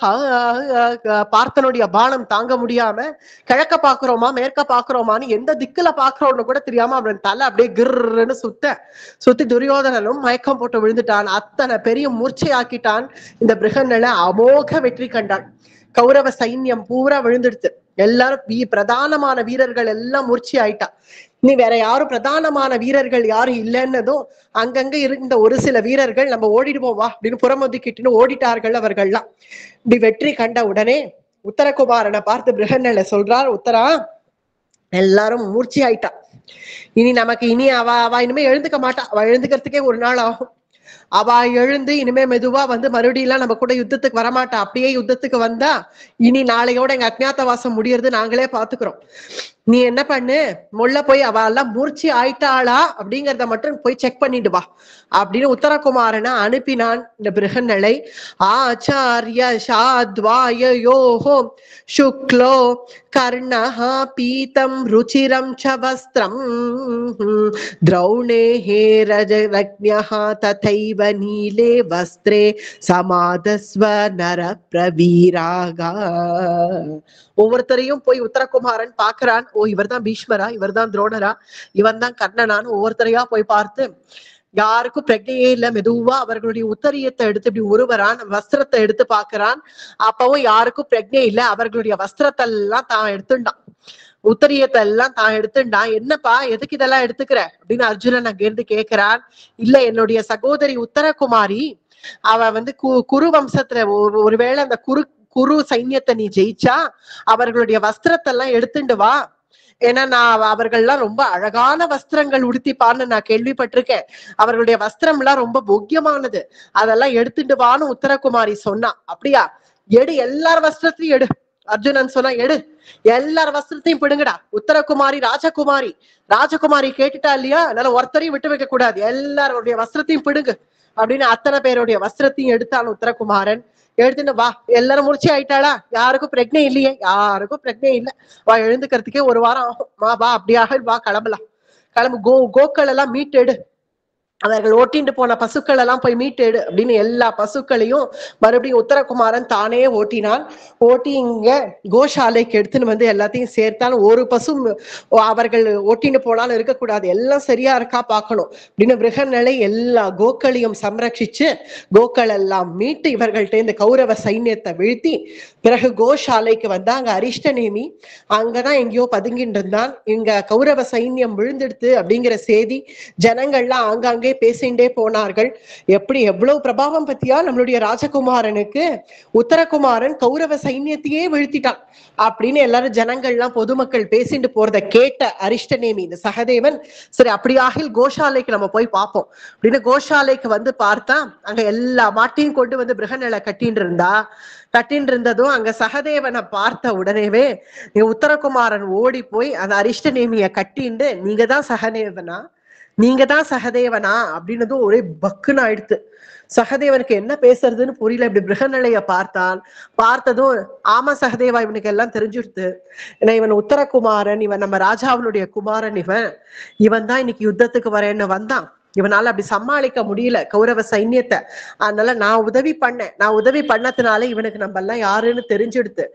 பார்த்தனுடைய பானம் தாங்க முடியாம கிழக்க பாக்குறோமா மேற்க பாக்குறோமான்னு எந்த திக்குல பாக்குறோம்னு கூட தெரியாம அவன் தலை அப்படியே கிர்ன்னு சுத்தி துரியோதனனும் மயக்கம் போட்டு விழுந்துட்டான். அத்தனை பெரிய மூர்ச்சையாக்கிட்டான். இந்த பிருகநல அமோக வெற்றி கண்டான். கௌரவ சைன்யம் பூரா விழுந்துடுத்து. எல்லாரும் பிரதானமான வீரர்கள் எல்லாம் மூர்ச்சி ஆயிட்டா. நீ வேற யாரும் பிரதானமான வீரர்கள் யாரும் இல்லைன்னதும் அங்கங்க இருந்த ஒரு சில வீரர்கள் நம்ம ஓடிடுவோம் வா அப்படின்னு புறமொதுக்கிட்டுன்னு ஓடிட்டார்கள் அவர்கள்லாம். இப்படி வெற்றி கண்ட உடனே உத்தரகுமாரனை பார்த்து பிருகநல சொல்றார், உத்தரா எல்லாரும் மூர்ச்சி ஆயிட்டா, இனி நமக்கு இனி அவ இனிமே எழுந்துக்க மாட்டா, அவ எழுந்துக்கிறதுக்கே ஒரு நாள் ஆகும். அவ எழுந்து இனிமே மெதுவா வந்து மறுபடியும் எல்லாம் நம்ம கூட யுத்தத்துக்கு வரமாட்டா. அப்படியே யுத்தத்துக்கு வந்தா இனி நாளையோட எங்க அஜ்ஞாதவாசம் முடியறது நாங்களே பாத்துக்கிறோம். நீ என்ன பண்ணு, முள்ள போய் அவ எல்லாம் மூர்ச்சி ஆயிட்டாளா அப்படிங்கறத மட்டும் போய் செக் பண்ணிட்டு வா அப்படின்னு உத்தரகுமாரனை அனுப்பினான் இந்த பிருகநலை. ஆச்சாரிய சாத்வாயோஹோ சுக்லோ கர்ணஹா பீதம் ருச்சிரம் ச வஸ்திரம் திரௌணேஹே ரஜரக்ஞஹா ததைவ நீலே வஸ்திரே சமாதஸ்வ நர பிரவீராகா. ஒவ்வொருத்தரையும் போய் உத்தரகுமாரன் பாக்குறான். ஓ, இவர்தான் பீஷ்மரா, இவர்தான் துரோணரா, இவன் தான் கர்ணனான்னு ஒவ்வொருத்தரையா போய் பார்த்து யாருக்கும் பிரக்னையே இல்ல. மெதுவா அவர்களுடைய உத்தரியத்தை எடுத்து இப்படி உருவறான், வஸ்திரத்தை எடுத்து பாக்குறான். அப்பவும் யாருக்கும் பிரக்னை இல்ல. அவர்களுடைய வஸ்திரத்தை எல்லாம் தான் எடுத்துட்டான், உத்தரியத்தை எல்லாம் தான் எடுத்துட்டான். என்னப்பா எதுக்கு இதெல்லாம் எடுத்துக்கிற அப்படின்னு அர்ஜுனன் அங்க இருந்து கேக்குறான். இல்ல, என்னுடைய சகோதரி உத்தரகுமாரி அவ வந்து குரு வம்சத்துல ஒருவேளை அந்த குரு சைன்யத்தை நீ ஜெயிச்சா அவர்களுடைய வஸ்திரத்தை எல்லாம் எடுத்துட்டு வா. ஏன்னா நான் அவர்கள்லாம் ரொம்ப அழகான வஸ்திரங்கள் உடுத்திப்பான்னு நான் கேள்விப்பட்டிருக்கேன். அவர்களுடைய வஸ்திரம் எல்லாம் ரொம்ப போக்கியமானது, அதெல்லாம் எடுத்துட்டு வான்னு உத்தரகுமாரி சொன்னா. அப்படியா, எடு, எல்லார் வஸ்திரத்தையும் எடு. அர்ஜுனன் சொன்னா, எடு, எல்லார் வஸ்திரத்தையும் பிடுங்கடா. உத்தரகுமாரி ராஜகுமாரி கேட்டுட்டா இல்லையா, அதனால ஒருத்தரையும் விட்டு வைக்க கூடாது, எல்லாருடைய வஸ்திரத்தையும் பிடுங்கு அப்படின்னு அத்தனை பேருடைய வஸ்திரத்தையும் எடுத்தான் உத்தரகுமாரன். எடுத்துட்டு வா. எல்லாரும் முடிச்சு ஆயிட்டாளா, யாருக்கும் பிரக்னை இல்லையே, யாருக்கும் பிரக்னை இல்லை, வா, எழுந்துக்கிறதுக்கே ஒரு வாரம் ஆகும், வா அப்படியாக வா, கிளம்பலாம், கிளம்பு, கோக்கள் எல்லாம் மீட்டெடு, அவர்கள் ஓட்டிட்டு போன பசுக்கள் எல்லாம் போய் மீட்டெடு அப்படின்னு எல்லா பசுக்களையும் மறுபடியும் உத்தரகுமாரன் தானே ஓட்டினான். ஓட்டி இங்க கோஷாலைக்கு எடுத்துன்னு வந்து எல்லாத்தையும் சேர்த்தான். ஒரு பசு அவர்கள் ஓட்டிட்டு போனாலும் இருக்கக்கூடாது, எல்லாம் சரியா இருக்கா பாக்கணும் அப்படின்னு பிருகநலை எல்லா கோக்களையும் சம்ரட்சிச்சு கோக்கள் எல்லாம் மீட்டு இவர்கள்ட்ட இந்த கௌரவ சைன்யத்தை வீழ்த்தி பிறகு கோஷாலைக்கு வந்தா. அங்க அரிஷ்டநேமி அங்கதான் எங்கேயோ பதுங்கிட்டு இருந்தான். இங்க கௌரவ சைன்யம் விழுந்துடுத்து அப்படிங்கிற செய்தி ஜனங்கள்லாம் ஆங்காங்கே பேசிண்டே போனார்கள். எவ்வளவு பிரபாவம் பத்தியா நம்மளுடைய ராஜகுமாரனுக்கு, உத்தரகுமாரன் கௌரவ சைன்யத்தையே வீழ்த்திட்டான் அப்படின்னு எல்லாரும் ஜனங்கள்லாம் பொதுமக்கள் பேசிட்டு போறத கேட்ட அரிஷ்டநேமி இந்த சகதேவன், சரி அப்படியாக கோஷாலைக்கு நம்ம போய் பார்ப்போம் அப்படின்னு கோஷாலைக்கு வந்து பார்த்தா அங்க எல்லா மாட்டையும் கொண்டு வந்து பிருகநலை கட்டின்னு இருந்ததும் அங்க சகதேவனை பார்த்த உடனேவே உத்தரகுமாரன் ஓடி போய் அந்த அரிஷ்டநேமிய கட்டிண்டு, நீங்க தான் சகதேவனா அப்படின்னதும் ஒரே பக்குன்னு ஆயிடுத்து. சகதேவனுக்கு என்ன பேசுறதுன்னு புரியல. இப்படி பிருகநலைய பார்த்ததும் ஆமா சகதேவா, இவனுக்கு எல்லாம் தெரிஞ்சுடுத்து, ஏன்னா இவன் உத்தரகுமாரன், இவன் நம்ம ராஜாவினுடைய குமாரன், இவன் தான் இன்னைக்கு யுத்தத்துக்கு வரேன்னு வந்தான், இவனால அப்படி சமாளிக்க முடியல கௌரவ சைன்யத்தை, அதனால நான் உதவி பண்ணதுனால இவனுக்கு நம்ம எல்லாம் யாருன்னு தெரிஞ்சுடுத்து.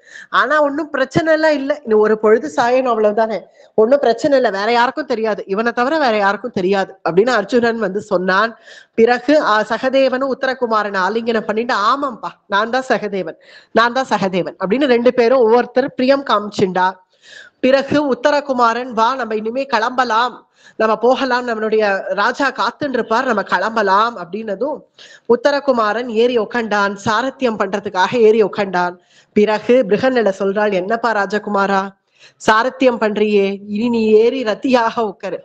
ஆனா ஒன்னும் பிரச்சனை எல்லாம் இல்லை, இன்னும் ஒரு பொழுது சாயணும், அவ்வளவுதானே, ஒன்னும் பிரச்சனை இல்லை, வேற யாருக்கும் தெரியாது, இவனை தவிர வேற யாருக்கும் தெரியாது அப்படின்னு அர்ஜுனன் வந்து சொன்னான். பிறகு சகதேவனும் உத்தரகுமாரனை ஆலிங்கனம் பண்ணிட்டு, ஆமாம்பா நான் தான் சகதேவன் அப்படின்னு ரெண்டு பேரும் ஒவ்வொருத்தர் பிரியம் காமிச்சுண்டா. பிறகு உத்தரகுமாரன், வா நம்ம இனிமே கிளம்பலாம், நம்ம போகலாம், நம்மளுடைய ராஜா காத்துன்னு இருப்பார், நம்ம கிளம்பலாம் அப்படின்னதும் உத்தரகுமாரன் ஏறி உக்காண்டான். சாரத்தியம் பண்றதுக்காக ஏறி உக்காண்டான். பிறகு பிருகநல சொல்றாள், என்னப்பா ராஜகுமாரா, சாரத்தியம் பண்றியே, இனி நீ ஏறி ரத்தியாக உட்காரு.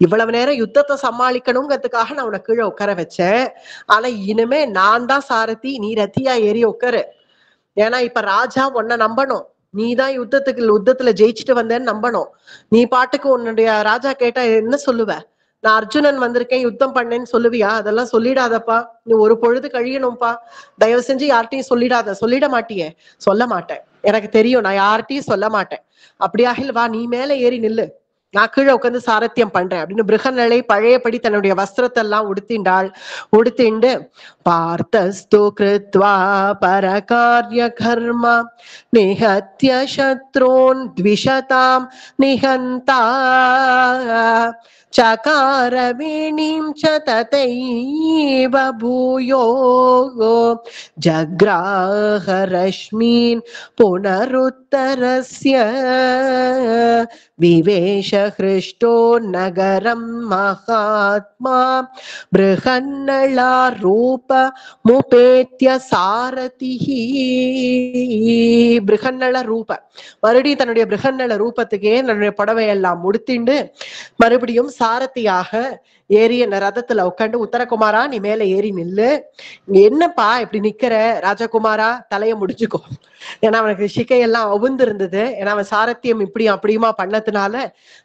இவ்வளவு நேரம் யுத்தத்தை சமாளிக்கணுங்கிறதுக்காக நான் உனக்கு கீழே உட்கார வச்சேன். ஆனா இனிமே நான் தான் சாரதி, நீ ரத்தியா ஏறி உட்காரு. ஏன்னா இப்ப ராஜா உன்னை நம்பணும், நீதான் யுத்தத்துல ஜெயிச்சுட்டு வந்தேன்னு நம்பணும். நீ பாட்டுக்கு உன்னுடைய ராஜா கேட்டா என்ன சொல்லுவ? நான் அர்ஜுனன் வந்திருக்கேன் யுத்தம் பண்ணேன்னு சொல்லுவியா? அதெல்லாம் சொல்லிடாதப்பா, நீ ஒரு பொழுது கழியணும்பா, தயவு செஞ்சு யார்கிட்டையும் சொல்லிடாத. சொல்லிட மாட்டியே? சொல்ல மாட்டேன், எனக்கு தெரியும், நான் யார்கிட்டையும் சொல்ல மாட்டேன். அப்படியாக வா, நீ மேல ஏறி நில்லு, நான் கீழே உட்காந்து சாரத்தியம் பண்றேன் அப்படின்னு பிருகநலை பழையபடி தன்னுடைய வஸ்திரத்தை எல்லாம் உடுத்திண்டு பார்த்தஸ்து கிருத்வா பரகார்ய கர்ம நிஹத்ய சத்ரூன் த்விஷதாம் நிஹந்தா சகார வீணீம் ச ததைவ பூயோ ஜக்ராஹ ரஷ்மீன் புனருத்தரஸ்ய விவேஷ ஹ்ருஷ்டோ நகரம் மகாத்மா பிருகன்னளா ரூப முபேத்ய சாரதிஹி. பிருகன்னள ரூப, மறுபடியும் தன்னுடைய பிருகன்னள ரூபத்துக்கே தன்னுடைய புடவையெல்லாம் முடித்திண்டு மறுபடியும் சாரதியாக ஏறி என்ன ரதத்துல உட்காந்து, உத்தரகுமாரா நீ மேல ஏறி நில்லு. என்னப்பா இப்படி நிக்கிற? ராஜகுமாரா தலைய முடிச்சுக்கோ. ஏன்னா அவனுக்கு சிக்கையெல்லாம் அவுந்து இருந்தது. ஏன்னா அவன் சாரத்தியம் இப்படி அப்படியுமா பண்ணதுனால,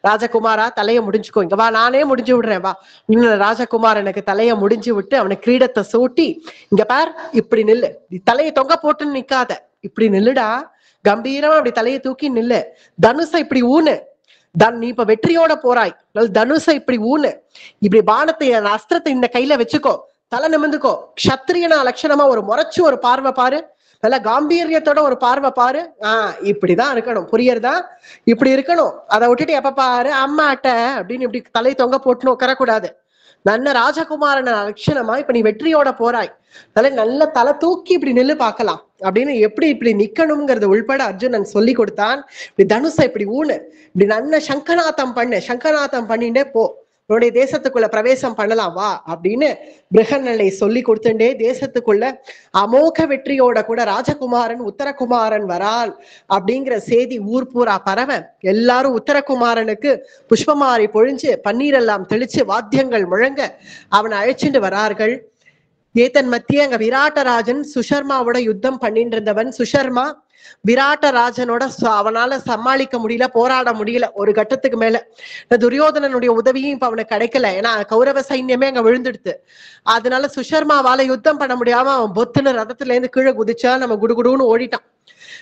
ராஜகுமாரா தலைய முடிஞ்சுக்கோ, இங்க வா நானே முடிஞ்சு விடுறேன் வா. இன்னும் ராஜகுமார் எனக்கு தலைய முடிஞ்சு விட்டு அவனுக்கு கிரீடத்தை சூட்டி, இங்க பார் இப்படி நில்லு, தலையை தொங்க போட்டுன்னு நிக்காத, இப்படி நில்லுடா, கம்பீரமா அப்படி தலையை தூக்கி நில்லு, தனுசை இப்படி ஊனு, நீ இப்ப வெற்றியோட போறாய், தனுசை இப்படி ஊனு, இப்படி பானத்தை அஸ்திரத்தை இந்த கையில வச்சுக்கோ, தலை நிமிந்துக்கோ, க்ஷத்திரியனா லட்சணமா ஒரு முறைச்சு ஒரு பார்வை பாரு, நல்ல காம்பீரியத்தோட ஒரு பார்வை பாரு. இப்படிதான் இருக்கணும், புரியுறதா? இப்படி இருக்கணும். அதை விட்டுட்டு எப்ப பாரு அம்மாட்ட அப்படின்னு இப்படி தலை தொங்க போட்டுன்னு உட்காரக்கூடாது. நல்ல ராஜகுமாரன லட்சணமா இப்ப நீ வெற்றியோட போறாய், நல்ல தலை தூக்கி இப்படி நில்லு பார்க்கலாம் அப்படின்னு எப்படி இப்படி நிக்கணுங்கிறது உள்பட அர்ஜுனன் சொல்லி கொடுத்தான். இப்படி தனுசை இப்படி ஊனு, இப்படி நல்ல சங்கநாதம் பண்ணு, சங்கநாதம் பண்ணிட்டே போ, உன்னுடைய தேசத்துக்குள்ள பிரவேசம் பண்ணலாம் வா அப்படின்னு பிருகநலை சொல்லி கொடுத்துட்டே தேசத்துக்குள்ள அமோக வெற்றியோட கூட ராஜகுமாரன் உத்தரகுமாரன் வரால் அப்படிங்கிற செய்தி ஊர் பூரா பரவ, எல்லாரும் உத்தரகுமாரனுக்கு புஷ்பமாரி பொழிஞ்சு பன்னீரெல்லாம் தெளிச்சு வாத்தியங்கள் முழங்க அவனை அழைச்சிட்டு வரார்கள். ஏதன் மத்திய அங்க விராட்டராஜன் சுஷர்மாவோட யுத்தம் பண்ணிட்டு இருந்தவன். சுஷர்மா விராட்டராஜனோட அவனால சமாளிக்க முடியல, போராட முடியல. ஒரு கட்டத்துக்கு மேல துரியோதனனுடைய உதவியும் இப்ப அவனுக்கு கிடைக்கல, ஏன்னா கௌரவ சைன்யமே அங்க விழுந்துடுது. அதனால சுஷர்மாவால யுத்தம் பண்ண முடியாம அவன் பொத்துன்னு ரதத்துல இருந்து கீழே குதிச்சா, நம்ம குடுகுடுன்னு ஓடிட்டான்.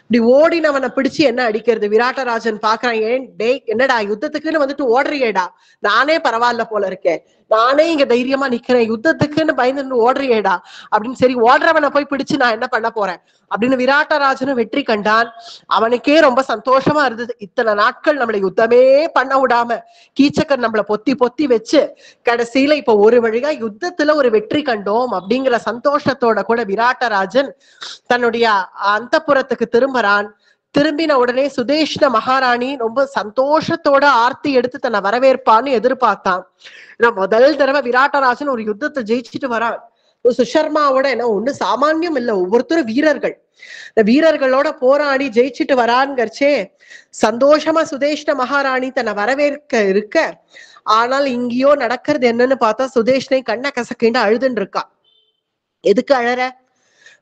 இப்படி ஓடினவனை பிடிச்சு என்ன அடிக்கிறது? விராட்டராஜன் பாக்குறான், ஏன் டே என்னடா யுத்தத்துக்குன்னு வந்துட்டு ஓடுறியேடா, நானே பரவாயில்ல போல இருக்கேன், நானே இங்க தைரியமா நிக்கிறேன், யுத்தத்துக்குன்னு பயந்து ஓடுறியேடா அப்படின்னு. சரி, ஓடுறவனை போய் பிடிச்சு நான் என்ன பண்ண போறேன் அப்படின்னு விராட்டராஜனும் வெற்றி கண்டான். அவனுக்கே ரொம்ப சந்தோஷமா இருந்தது, இத்தனை நாட்கள் நம்மளை யுத்தமே பண்ண விடாம கீச்சக்கர் நம்மளை பொத்தி பொத்தி வச்சு கடைசியில இப்ப ஒரு வழியா யுத்தத்துல ஒரு வெற்றி கண்டோம் அப்படிங்கிற சந்தோஷத்தோட கூட விராட்டராஜன் தன்னுடைய அந்தப்புறத்துக்கு திரும்புறான். திரும்பின உடனே சுதேஷ்ண மகாராணி ரொம்ப சந்தோஷத்தோட ஆர்த்தி எடுத்து தன்னை வரவேற்பான்னு எதிர்பார்த்தான். முதல் தடவை விராட்டராஜன் ஒரு யுத்தத்தை ஜெயிச்சுட்டு வரான். சுஷர்மாவோட என்ன ஒண்ணு சாமானியம் இல்ல, ஒவ்வொருத்தரும் வீரர்கள். இந்த வீரர்களோட போராடி ஜெயிச்சுட்டு வரான்கர்ச்சே சந்தோஷமா சுதேஷ்ண மகாராணி தன்னை வரவேற்க இருக்க, ஆனால் இங்கேயோ நடக்கிறது என்னன்னு பார்த்தா சுதேஷ்னை கண்ண கசக்கிண்டு அழுதுன்னு இருக்கா. எதுக்கு அழற?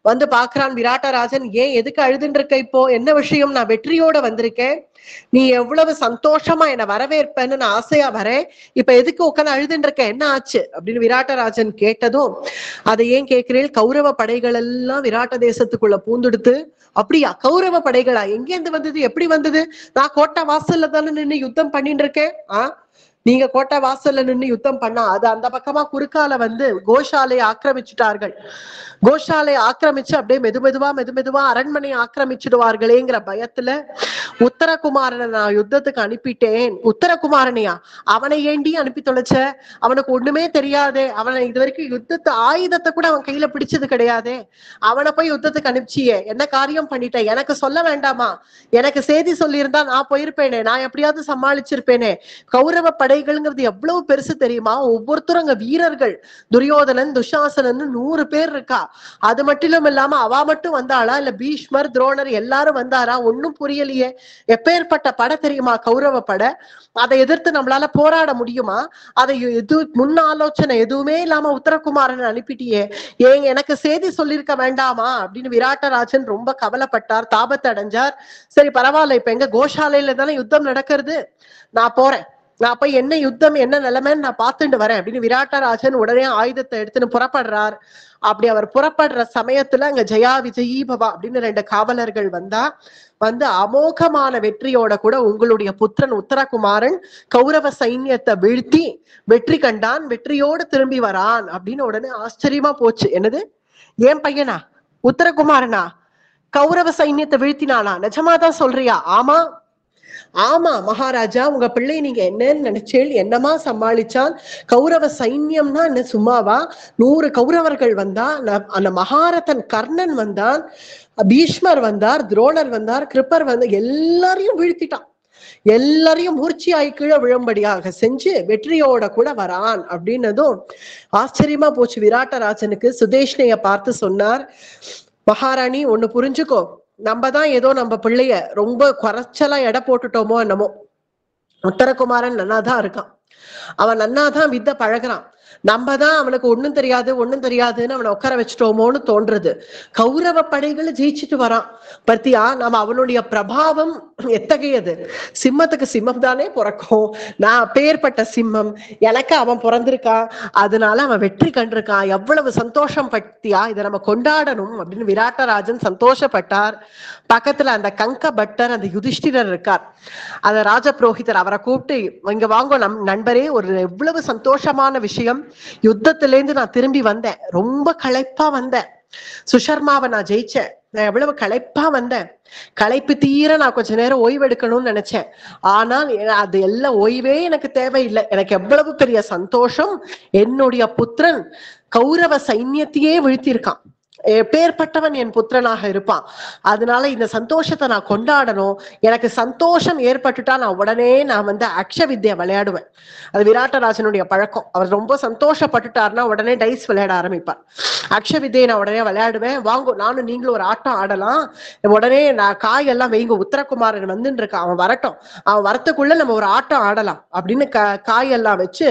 வந்து பாக்குறான் விராட்டராஜன், ஏன் எதுக்கு அழுதுன்னு இருக்க? இப்போ என்ன விஷயம்? நான் வெற்றியோட வந்திருக்கேன், நீ எவ்வளவு சந்தோஷமா என்னை வரவேற்பேன்னு நான் ஆசையா வரேன், இப்ப எதுக்கு உட்காந்து அழுதுன்னு இருக்க, என்ன ஆச்சு அப்படின்னு விராட்டராஜன் கேட்டதும், அதை ஏன் கேட்கிறேன், கௌரவ படைகள் எல்லாம் விராட்ட தேசத்துக்குள்ள பூந்துடுத்து. அப்படியா? கௌரவ படைகளா? எங்கேருந்து வந்தது, எப்படி வந்தது? நான் கோட்டை வாசல்ல தானே நின்று யுத்தம் பண்ணிட்டு இருக்கேன். நீங்க கோட்டை வாசல்ல நின்று யுத்தம் பண்ணா, அது அந்த பக்கமா குறுக்கால வந்து கோஷாலையை ஆக்கிரமிச்சுட்டார்கள். கோஷாலையை ஆக்கிரமிச்சு அப்படியே மெதுமெதுவா அரண்மனையை ஆக்கிரமிச்சிடுவார்களேங்கிற பயத்துல உத்தரகுமாரனை நான் யுத்தத்துக்கு அனுப்பிட்டேன். உத்தரகுமாரனையா? அவனை ஏண்டி அனுப்பி தொலைச்ச? அவனுக்கு ஒண்ணுமே தெரியாதே. அவனை இது வரைக்கும் யுத்தத்து ஆயுதத்தை கூட அவன் கையில பிடிச்சது கிடையாதே. அவனை போய் யுத்தத்துக்கு அனுப்பிச்சியே, என்ன காரியம் பண்ணிட்ட? எனக்கு சொல்ல வேண்டாமா? எனக்கு செய்தி சொல்லியிருந்தா நான் போயிருப்பேனே, நான் எப்படியாவது சமாளிச்சிருப்பேனே. கௌரவ படைகள்ங்கிறது எவ்வளவு பெருசு தெரியுமா? ஒவ்வொருத்தரும் அங்க வீரர்கள். துரியோதனன், துஷாசனன் 100 பேர் இருக்கா. அது மட்டும் இல்லாம அவ மட்டும் வந்தாளா, இல்ல பீஷ்மர், துரோணர் எல்லாரும் வந்தாரா? ஒன்னும் புரியலையே. எப்பேற்பட்ட படை தெரியுமா கௌரவ படை? அதை எதிர்த்து நம்மளால போராட முடியுமா? அதை முன் ஆலோசனை எதுவுமே இல்லாம உத்தரகுமாரன் அனுப்பிட்டியே, ஏன் எனக்கு செய்தி சொல்லியிருக்க வேண்டாமா அப்படின்னு விராட்டராஜன் ரொம்ப கவலைப்பட்டார், தாபத்தை அடைஞ்சார். சரி பரவாயில்ல, இப்ப எங்க கோஷாலையில தானே யுத்தம் நடக்கிறது, நான் போறேன், நான் போய் என்ன யுத்தம் என்ன நிலைமைன்னு நான் பார்த்துட்டு வரேன் அப்படின்னு விராட்டராஜன் உடனே ஆயுதத்தை எடுத்துன்னு புறப்படுறார். அப்படி அவர் புறப்படுற சமயத்துல அங்க ஜெயா விஜயீ பவா அப்படின்னு 2 காவலர்கள் வந்து அமோகமான வெற்றியோட கூட உங்களுடைய புத்திரன் உத்தரகுமாரன் கௌரவ சைன்யத்தை வீழ்த்தி வெற்றி கண்டான், வெற்றியோடு திரும்பி வரான் அப்படின்னு உடனே ஆச்சரியமா போச்சு. என்னது, ஏன் பையனா உத்தரகுமாரனா கௌரவ சைன்யத்தை வீழ்த்தினானா? நிஜமாதான் சொல்றியா? ஆமா ஆமா மகாராஜா, உங்க பிள்ளை நீங்க என்னன்னு நினைச்சேன், என்னமா சமாளிச்சான். கௌரவ சைன்யம்னா என்ன சும்மாவா? 100 கௌரவர்கள் வந்தா, அந்த மகாரதன் கர்ணன் வந்தான், பீஷ்மர் வந்தார், துரோணர் வந்தார், கிருப்பர் வந்து எல்லாரையும் வீழ்த்திட்டான். எல்லாரையும் மூர்ச்சியாய் கீழே விழும்படியாக செஞ்சு வெற்றியோட கூட வரான் அப்படின்னதும் ஆச்சரியமா போச்சு விராட்டராஜனுக்கு. சுதேஷ்ணைய பார்த்து சொன்னார், மகாராணி ஒண்ணு புரிஞ்சுக்கோ, நம்ம தான் ஏதோ நம்ம பிள்ளைய ரொம்ப குறைச்சலா எடை போட்டுட்டோமோ என்னமோ. உத்தரகுமாரன் நன்னாதான் இருக்கான், அவன் நன்னாதான் வித்த பழகுறான், நம்ம தான் அவனுக்கு ஒண்ணும் தெரியாதுன்னு அவனை உட்கார வச்சுட்டோமோன்னு தோன்றது. கௌரவ படைகளை ஜெயிச்சுட்டு வரான் பத்தியா? நம்ம அவனுடைய பிரபாவம் எத்தகையது? சிம்மத்துக்கு சிம்மம் தானே பிறக்கும். நான் அப்பேற்பட்ட சிம்மம், எனக்கு அவன் பிறந்திருக்கான், அதனால அவன் வெற்றி கண்டிருக்கான். எவ்வளவு சந்தோஷம் பத்தியா, இதை நம்ம கொண்டாடணும் அப்படின்னு விராட்டராஜன் சந்தோஷப்பட்டார். பக்கத்துல அந்த கங்க பட்டர், அந்த யுதிஷ்டிரர் இருக்கார், அந்த ராஜபுரோகிதர், அவரை கூப்பிட்டு, இங்க வாங்க நண்பரே, ஒரு எவ்வளவு சந்தோஷமான விஷயம். யுத்தத்திலேருந்து நான் திரும்பி வந்தேன், ரொம்ப களைப்பா வந்தேன். சுஷர்மாவை நான் ஜெயிச்சேன், நான் எவ்வளவு களைப்பா வந்தேன். களைப்பு தீர நான் கொஞ்ச நேரம் ஓய்வு எடுக்கணும்னு நினைச்சேன். ஆனால் அது எல்லாம் ஓய்வே எனக்கு தேவையில்லை. எனக்கு எவ்வளவு பெரிய சந்தோஷம், என்னுடைய புத்திரன் கௌரவ சைன்யத்தையே வீழ்த்தியிருக்கான். எப்பேற்பட்டவன் என் புத்திரனாக இருப்பான். அதனால இந்த சந்தோஷத்தை நான் கொண்டாடணும். எனக்கு சந்தோஷம் ஏற்பட்டுட்டா நான் வந்து அக்ஷ வித்யை விளையாடுவேன். அது விராட்டராஜனுடைய பழக்கம். அவர் ரொம்ப சந்தோஷப்பட்டுட்டாருன்னா உடனே டைஸ் விளையாட ஆரம்பிப்பார். அக்ஷ வித்யை நான் உடனே விளையாடுவேன், வாங்க நானும் நீங்களும் ஒரு ஆட்டம் ஆடலாம், உடனே நான் காயெல்லாம் வைங்க, உத்தரகுமாரன் வந்துட்டு இருக்கான், அவன் வரட்டும், அவன் வரத்துக்குள்ள நம்ம ஒரு ஆட்டம் ஆடலாம் அப்படின்னு காயெல்லாம் வச்சு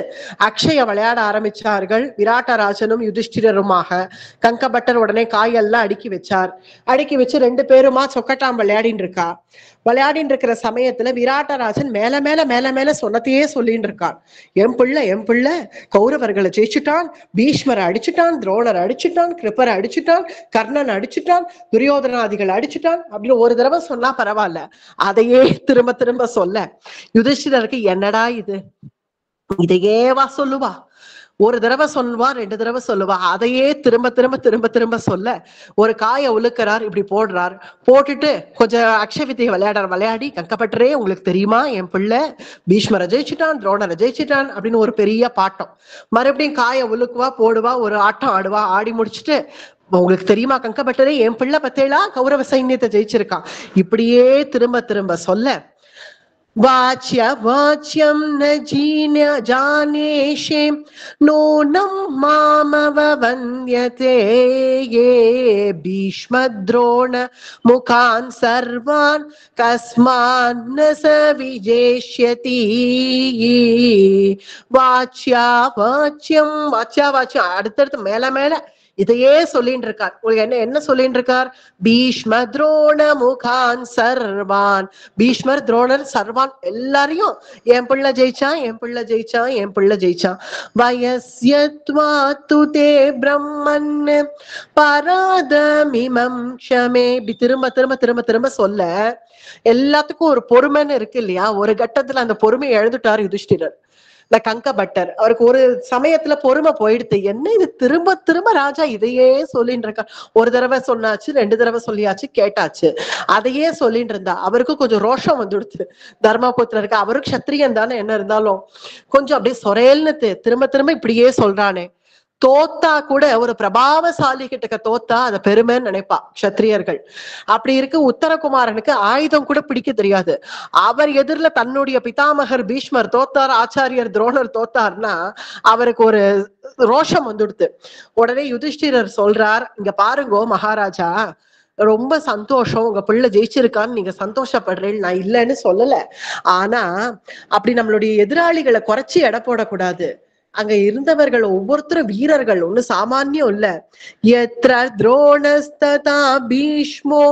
அக்ஷய விளையாட ஆரம்பிச்சார்கள் விராட்டராஜனும் யுதிஷ்டிரருமாக. கங்கபட்டர் உடனே காயெல்லாம் அடுக்கி வச்சார். அடுக்கி வச்சு 2 பேருமா சொக்கட்டாம் விளையாடின்னு இருக்கா. விளையாடின்னு இருக்கிற சமயத்துல விராட்டராஜன் மேல மேல சொன்னதையே சொல்லிட்டு இருக்கான். என் பிள்ளை கௌரவர்களை ஜெயிச்சுட்டான், பீஷ்மரை அடிச்சுட்டான், துரோணரை அடிச்சுட்டான், கிருப்பரை அடிச்சுட்டான், கர்ணன் அடிச்சுட்டான், துரியோதனாதிகள் அடிச்சுட்டான் அப்படின்னு ஒரு தடவை சொன்னா பரவாயில்ல, அதையே திரும்ப சொல்ல யுதிஷ்டிரருக்கு என்னடா இது, இதையேவா சொல்லுவா? ஒரு தடவை சொல்லுவா, 2 தடவை சொல்லுவா, அதையே திரும்ப சொல்ல ஒரு காயை உழுக்கிறார், இப்படி போடுறார், போட்டுட்டு கொஞ்சம் அக்ஷவித்தையை விளையாடி, கங்கபட்டரே உங்களுக்கு தெரியுமா, என் பிள்ளை பீஷ்மரை ஜெயிச்சுட்டான், துரோணரை ஜெயிச்சுட்டான் அப்படின்னு ஒரு பெரிய பாட்டம். மறுபடியும் காயை உழுக்குவா, போடுவா, ஒரு ஆட்டம் ஆடுவா. ஆடி முடிச்சுட்டு, உங்களுக்கு தெரியுமா கங்கபட்டரே, என் பிள்ளை பத்தேளா கௌரவ சைன்யத்தை ஜெயிச்சிருக்கான். இப்படியே திரும்ப சொல்ல வாச்சிய வாச்சியம் ந ஜானேஷே நோனம் மாமவ வந்யதே யே பீஷ்மத்ரோண முகான் சர்வான் கஸ்மான் ந ச விஜேஷ்யதி. வாச்சியா வாச்சியம் அடுத்தடுத்து மேல இதையே சொல்லிட்டு இருக்கார். உங்களுக்கு என்ன சொல்லிட்டு இருக்கார்? பீஷ்ம துரோண முகான் சர்வான், பீஷ்மர் துரோணர் சர்வான் எல்லாரையும் என் பிள்ளை ஜெயிச்சான். வயஸ்யத்வா துதே பிரம்மன் பராதமிமம் க்ஷமே. திரும்ப சொல்ல எல்லாத்துக்கும் ஒரு பொறுமைன்னு இருக்கு இல்லையா? ஒரு கட்டத்துல அந்த பொறுமையை எழுந்துட்டார் யுதிஷ்டிரர். இந்த கங்க பட்டர் அவருக்கு ஒரு சமயத்துல பொறுமை போயிடுது. என்ன இது திரும்ப திரும்ப ராஜா இதையே சொல்லிட்டு இருக்கா. ஒரு தடவை சொன்னாச்சு, 2 தடவை சொல்லியாச்சு, கேட்டாச்சு, அதையே சொல்லிட்டு இருந்தா. அவருக்கு கொஞ்சம் ரோஷம் வந்துடுச்சு. தர்மபுத்திரருக்கு, அவரும் கஷத்திரியன் தானே, என்ன இருந்தாலும் கொஞ்சம் அப்படியே சொரேல்னு திரும்ப திரும்ப இப்படியே சொல்றானே. தோத்தா கூட ஒரு பிரபாவசாலி கிட்ட தோத்தா அத பெருமைன்னு நினைப்பா கஷத்திரியர்கள். அப்படி இருக்கு உத்தரகுமாரனுக்கு ஆயுதம் கூட பிடிக்க தெரியாது. அவர் எதிரில தன்னுடைய பிதாமகர் பீஷ்மர் தோத்தார், ஆச்சாரியர் துரோணர் தோத்தார்னா அவருக்கு ஒரு ரோஷம் வந்துடுது. உடனே யுதிஷ்டிரர் சொல்றார், இங்க பாருங்கோ மகாராஜா, ரொம்ப சந்தோஷம் உங்க பிள்ளை ஜெயிச்சிருக்கான்னு நீங்க சந்தோஷப்படுறேன், நான் இல்லைன்னு சொல்லல. ஆனா அப்படி நம்மளுடைய எதிராளிகளை குறைச்சி எடை போடக்கூடாது. அங்க இருந்தவர்கள் ஒவ்வொருத்தரும் வீரர்கள், ஒண்ணு சாமானியம் இல்ல. எத்ர துரோணஸ்ததா பீஷ்மோ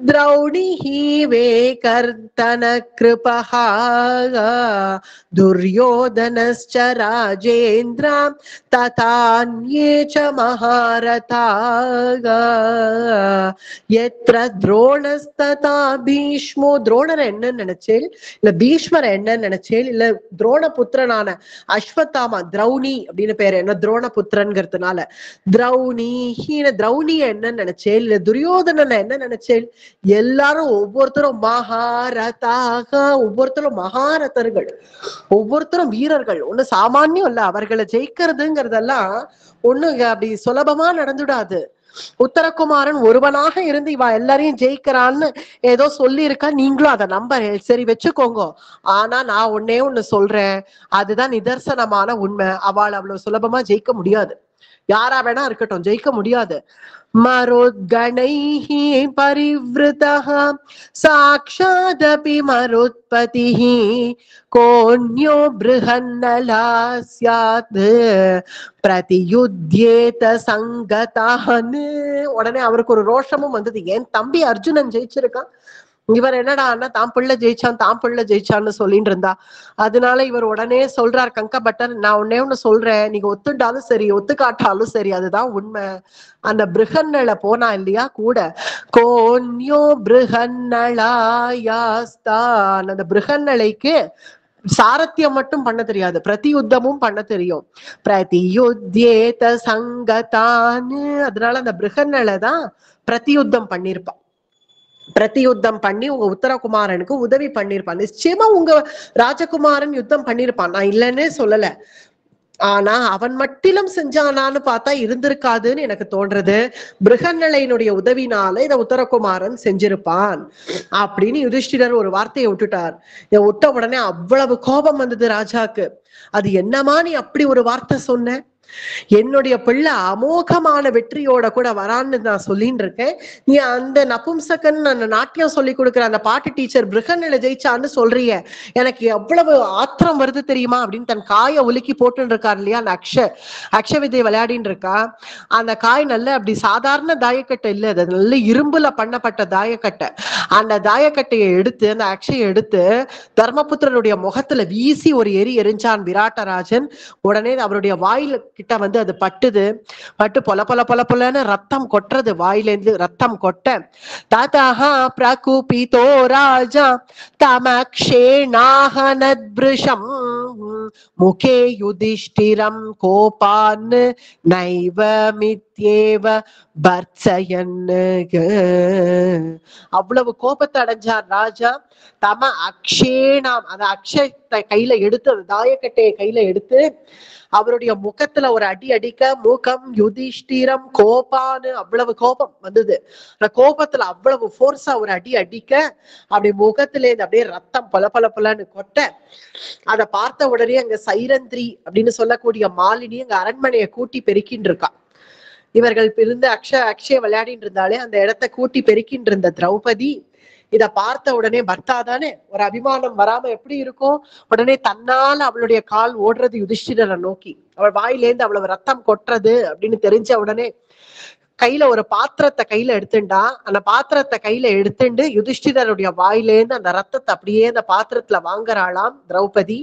திரௌணிஹி வேகர்தன கிருபஹா துர்யோதனஸ்ச ராஜேந்திரா ததான்யே ச மகாரதாக. எத்ர துரோணஸ்ததா பீஷ்மோ, துரோணர் என்ன நினைச்சேன், இல்ல பீஷ்மர் என்ன நினைச்சேன், இல்ல துரோண புத்திரனான அஸ்வத்தாமா திரௌணி அப்படின்னு பேரு, என்ன துரோண புத்திரன்கிறதுனால திரௌணி திரௌணிய என்ன நினைச்சேன், இல்ல துரியோதனன் என்ன நினைச்சேன், எல்லாரும் ஒவ்வொருத்தரும் மகாரதாக, ஒவ்வொருத்தரும் மகாரதர்கள், ஒவ்வொருத்தரும் வீரர்கள், ஒண்ணு சாமானியம் இல்ல. அவர்களை ஜெயிக்கிறதுங்கிறதெல்லாம் ஒண்ணு அப்படி சுலபமா நடந்துடாது. உத்தரகுமாரன் ஒருவனாக இருந்து இவ எல்லாரையும் ஜெயிக்கிறான்னு ஏதோ சொல்லி இருக்கா, நீங்களும் அதை நம்ப சரி வச்சுக்கோங்க. ஆனா நான் ஒன்னே ஒண்ணு சொல்றேன், அதுதான் நிதர்சனமான உண்மை. அவள் அவ்வளவு சுலபமா ஜெயிக்க முடியாது. யாரா வேணா இருக்கட்டும், ஜெயிக்க முடியாது. மருத்கணைஹி பரிவ்ருதஹ சாக்ஷாதபி மருத்பதிஹி கோன்யோ ப்ருஹன்னலா ஸ்யாத் பிரதியுத்யேத சங்கதான்னு. உடனே அவருக்கு ஒரு ரோஷமும் வந்தது. என் தம்பி அர்ஜுனன் ஜெயிச்சிருக்கான், இவர் என்னடா அண்ணா தான் பிள்ளை ஜெயிச்சான்னு சொல்லிட்டு இருந்தா. அதனால இவர் உடனே சொல்றார், கங்க பட்டர் நான் ஒன்னே ஒண்ணு சொல்றேன், நீங்க ஒத்துட்டாலும் சரி ஒத்துக்காட்டாலும் சரி அதுதான் உண்மை. அந்த பிருகன்னல போனா இல்லையா கூட, கோன்யோ பிருகன்னலாயாஸ்தான், அந்த பிருகன்னலைக்கு சாரத்தியம் மட்டும் பண்ண தெரியாது, பிரதி யுத்தமும் பண்ண தெரியும். பிரதியுத்யேத சங்கதான்னு, அதனால அந்த பிருகன்னலை தான் பிரதி யுத்தம் பண்ணிருப்பான். பிரதி யுத்தம் பண்ணி உங்க உத்தரகுமாரனுக்கு உதவி பண்ணிருப்பான். நிச்சயமா உங்க ராஜகுமாரன் யுத்தம் பண்ணிருப்பான், நான் இல்லைன்னே சொல்லல. ஆனா அவன் மட்டிலும் செஞ்சானான்னு பார்த்தா இருந்திருக்காதுன்னு எனக்கு தோன்றது. பிருகன்னலையினுடைய உதவினால இத உத்தரகுமாரன் செஞ்சிருப்பான் அப்படின்னு யுதிஷ்டிரர் ஒரு வார்த்தையை விட்டுட்டார். இதை விட்ட உடனே அவ்வளவு கோபம் வந்தது ராஜாக்கு. அது என்னமா நீ அப்படி ஒரு வார்த்தை சொன்ன, என்னுடைய பிள்ளை அமோகமான வெற்றியோட கூட வரான்னு நான் சொல்லிட்டு இருக்கேன், நீ அந்த நபும்சகன் அந்த நாட்டியம் சொல்லி கொடுக்குற அந்த பாட்டு டீச்சர் பிருகன்னலை ஜெயிச்சான்னு சொல்றிய, எனக்கு எவ்வளவு ஆத்திரம் வருது தெரியுமா அப்படின்னு தன் காயை உலுக்கி போட்டு இருக்காரு இல்லையா. அந்த அக்ஷ விதை விளையாடின்னு இருக்கா. அந்த காய் நல்ல அப்படி சாதாரண தாயக்கட்டை இல்லை, அது நல்ல இரும்புல பண்ணப்பட்ட தாயக்கட்டை. அந்த தாயக்கட்டையை எடுத்து, அந்த அக்ஷயை எடுத்து தர்மபுத்திரனுடைய முகத்துல வீசி ஒரு எரிஞ்சான் விராட்டராஜன். உடனே அவருடைய வாயில கிட்ட வந்து அது பட்டு பொல பொல பொல பொலன்னு ரத்தம் கொட்டுறது, வாயிலேருந்து ரத்தம் கொட்ட. தாத்தாஹா பிரகுபிதோ ராஜா தமக்ஷேணாஹனத்பிருஷம் முகே யுதிஷ்டிரம் கோபான் நைவ மித்யேவ பர்த்சயன். அவ்வளவு கோபத்தை அடைஞ்சார் ராஜா. தம அக்ஷேணாம், அந்த அக்ஷத்தை கையில எடுத்து, அந்த தாயக்கட்டையை கையில எடுத்து அவருடைய முகத்துல ஒரு அடி அடிக்க, முகம் யுதிஷ்டிரம் கோபான்னு, அவ்வளவு கோபம் வந்தது. அந்த கோபத்துல அவ்வளவு போர்ஸா ஒரு அடி அடிக்க, அப்படி முகத்திலே அப்படியே ரத்தம் பல பல பலன்னு கொட்ட, அதை பார்த்த உடனே அங்க சைரந்திரி அப்படின்னு சொல்லக்கூடிய மாலினி அங்க அரண்மனையை கூட்டி பெருக்கின்னு இருக்கா. இவர்கள் பிரிந்து அக்ஷய விளையாடிட்டு இருந்தாலே அந்த இடத்த கூட்டி பெருக்கின்னு இருந்த திரௌபதி இத பார்த்த உடனே, பர்த்தா தானே, ஒரு அபிமானம் வராம எப்படி இருக்கும், உடனே தன்னால அவளுடைய கால் ஓடுறது யுதிஷ்டிரரை நோக்கி, அவள் வாயிலேந்து அவ்வளவு ரத்தம் கொட்டுறது அப்படின்னு தெரிஞ்ச உடனே கையில ஒரு பாத்திரத்தை கையில எடுத்துண்டா. அந்த பாத்திரத்தை கையில எடுத்துண்டு யுதிஷ்டிரருடைய வாயிலேந்து அந்த ரத்தத்தை அப்படியே அந்த பாத்திரத்துல வாங்குறாளாம் திரௌபதி.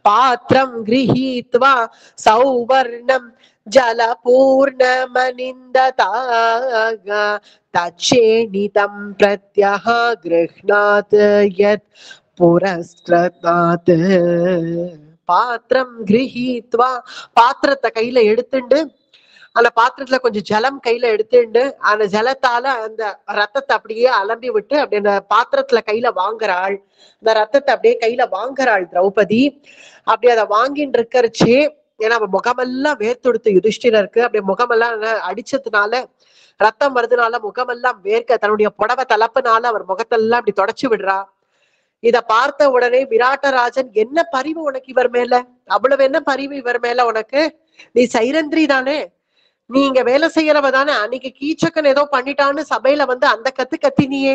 பாத்திரம் கிரஹீத்வா சௌவர்ணம் ஜலபூர்ணமனிந்ததாக தச்சேணிதம் பிரத்யஹ கிருஹ்ணாத் யத் புரஸ்க்ரதாத். பாத்திரம் கிரஹீத்வா, பாத்திரத்தை கையில எடுத்துண்டு அந்த பாத்திரத்துல கொஞ்சம் ஜலம் கையில எடுத்துண்டு அந்த ஜலத்தால அந்த ரத்தத்தை அப்படியே அலம்பி விட்டு அப்படி அந்த பாத்திரத்துல கையில வாங்குறாள். அந்த ரத்தத்தை அப்படியே கையில வாங்குறாள் திரௌபதி. அப்படி அதை வாங்கின்னு இருக்கறச்சு, ஏன்னா அவ முகமெல்லாம் வேர்த்தொடுத்து யுதிஷ்டிரருக்கு, அப்படியே முகமெல்லாம் அடிச்சதுனால ரத்தம் வருதுனால முகமெல்லாம் வேர்க்க தன்னுடைய புடவை தலப்புனால அவர் முகத்தெல்லாம் அப்படி தொடச்சு விடுறா. இத பார்த்த உடனே விராட்டராஜன், என்ன பரிவு உனக்கு இவர் மேல, அவ்வளவு என்ன பரிவு இவர் மேல உனக்கு, நீ சைரந்திரி தானே, நீ இங்க வேலை செய்யறவ தானே, அன்னைக்கு கீச்சக்கன் ஏதோ பண்ணிட்டான்னு சபையில வந்து அந்த கத்து கத்தினியே,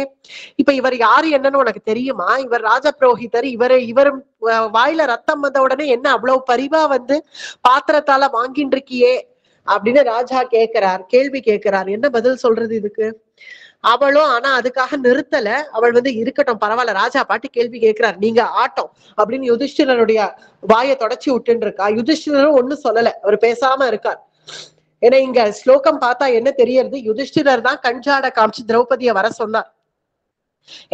இப்ப இவர் யாரு என்னன்னு உனக்கு தெரியுமா, இவர் ராஜபுரோஹிதர், இவர் வாயில ரத்தம் வந்த உடனே என்ன அவ்வளவு பரிவா வந்து பாத்திரத்தால வாங்கின்னு இருக்கியே அப்படின்னு ராஜா கேட்கிறார், கேள்வி கேட்கிறார். என்ன பதில் சொல்றது இதுக்கு? அவளும் ஆனா அதுக்காக நிறுத்தல. அவள் வந்து இருக்கட்டும் பரவாயில்ல, ராஜா பாட்டு கேள்வி கேட்கிறார், நீங்க ஆட்டம் அப்படின்னு யுதிஷ்டிரனுடைய வாயை தொடச்சி விட்டுன்னு இருக்கா. யுதிஷ்டிரரும் ஒண்ணும் சொல்லல, அவர் பேசாம இருக்கார். ஏன்னா இங்க ஸ்லோகம் பார்த்தா என்ன தெரியறது, யுதிஷ்டிரர் தான் கஞ்சாட காமிச்சு திரௌபதியை வர சொன்னார்.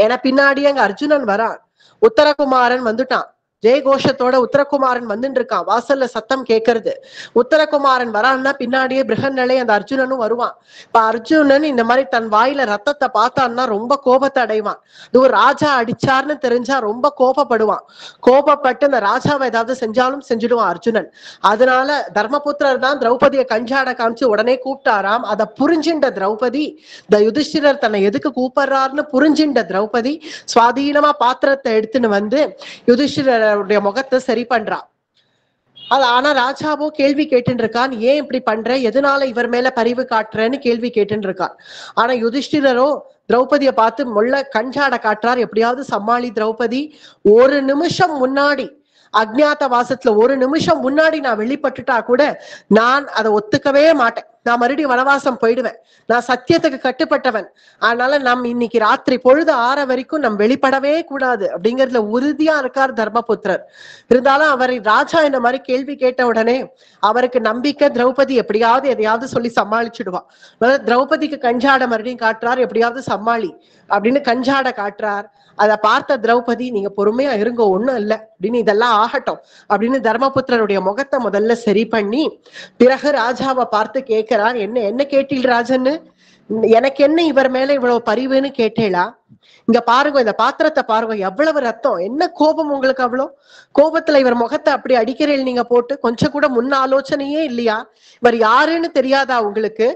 ஏன்னா பின்னாடியே அங்க அர்ஜுனன் வரான், உத்தரகுமாரன் வந்துட்டான், ஜெயகோஷத்தோட உத்தரகுமாரன் வந்துட்டு இருக்கான், வாசல்ல சத்தம் கேட்கறது. உத்தரகுமாரன் வரான்னா பின்னாடியே பிருகன்னலே அந்த அர்ஜுனனும் வருவான். இப்ப அர்ஜுனன் இந்த மாதிரி தன் வாயில ரத்தத்தை பார்த்தான்னா ரொம்ப கோபத்தை அடைவான். இது ஒரு ராஜா அடிச்சார்னு தெரிஞ்சா ரொம்ப கோபப்படுவான். கோபப்பட்டு அந்த ராஜாவை ஏதாவது செஞ்சாலும் செஞ்சுடுவான் அர்ஜுனன். அதனால தர்மபுத்திரர் தான் திரௌபதியை கஞ்சாட காமிச்சு உடனே கூப்பிட்டாராம். அதை புரிஞ்சின்ற திரௌபதி, இந்த யுதிஷ்டிரர் தன்னை எதுக்கு கூப்பிடுறாருன்னு புரிஞ்சின்ற திரௌபதி சுவாதீனமா பாத்திரத்தை எடுத்துன்னு வந்து யுதிஷ்டிரர் முகத்தை சரி பண்றா. அது ஆனா ராஜாவோ கேள்வி கேட்டு இருக்கான், ஏன் இப்படி பண்ற, எதனால இவர் மேல பரிவு காட்டுறேன்னு கேள்வி கேட்டு இருக்கான். ஆனா யுதிஷ்டிரரோ திரௌபதியை பார்த்து முள்ள கஞ்சாட காட்டுறார், எப்படியாவது சமாளி திரௌபதி, ஒரு நிமிஷம் முன்னாடி அஜ்ஞாத வாசத்துல ஒரு நிமிஷம் முன்னாடி நான் வெளிப்பட்டுட்டா கூட நான் அதை ஒத்துக்கவே மாட்டேன், நான் மறுபடியும் வனவாசம் போயிடுவேன், நான் சத்தியத்துக்கு கட்டுப்பட்டவன், அதனால நம் இன்னைக்கு ராத்திரி பொழுது ஆற வரைக்கும் நம் வெளிப்படவே கூடாது அப்படிங்கிறதுல உறுதியா இருக்கார் தர்மபுத்திரர். இருந்தாலும் அவர் ராஜா இந்த மாதிரி கேள்வி கேட்ட உடனே அவருக்கு நம்பிக்கை, திரௌபதி எப்படியாவது எதையாவது சொல்லி சமாளிச்சுடுவா. திரௌபதிக்கு கஞ்சாட மறுபடியும் காட்டுறார், எப்படியாவது சமாளி அப்படின்னு கஞ்சாட காட்டுறார். அதை பார்த்த திரௌபதி, நீங்க பொறுமையா இருங்க, ஒண்ணும் இல்லை அப்படின்னு, இதெல்லாம் ஆகட்டும் அப்படின்னு தர்மபுத்திரனுடைய முகத்தை முதல்ல சரி பண்ணி பிறகு ராஜாவை பார்த்து கேட்கிறார், என்ன என்ன கேட்டீள் ராஜன்னு, எனக்கு என்ன இவர் மேல இவ்வளவு பரிவுன்னு கேட்டேளா, இங்க பாருங்க இந்த பாத்திரத்தை பாருங்க, எவ்வளவு ரத்தம், என்ன கோபம் உங்களுக்கு, அவ்வளவு கோபத்துல இவர் முகத்தை அப்படி அடிக்கிறீள் நீங்க போட்டு, கொஞ்சம் கூட முன் ஆலோசனையே இல்லையா, இவர் யாருன்னு தெரியாதா உங்களுக்கு,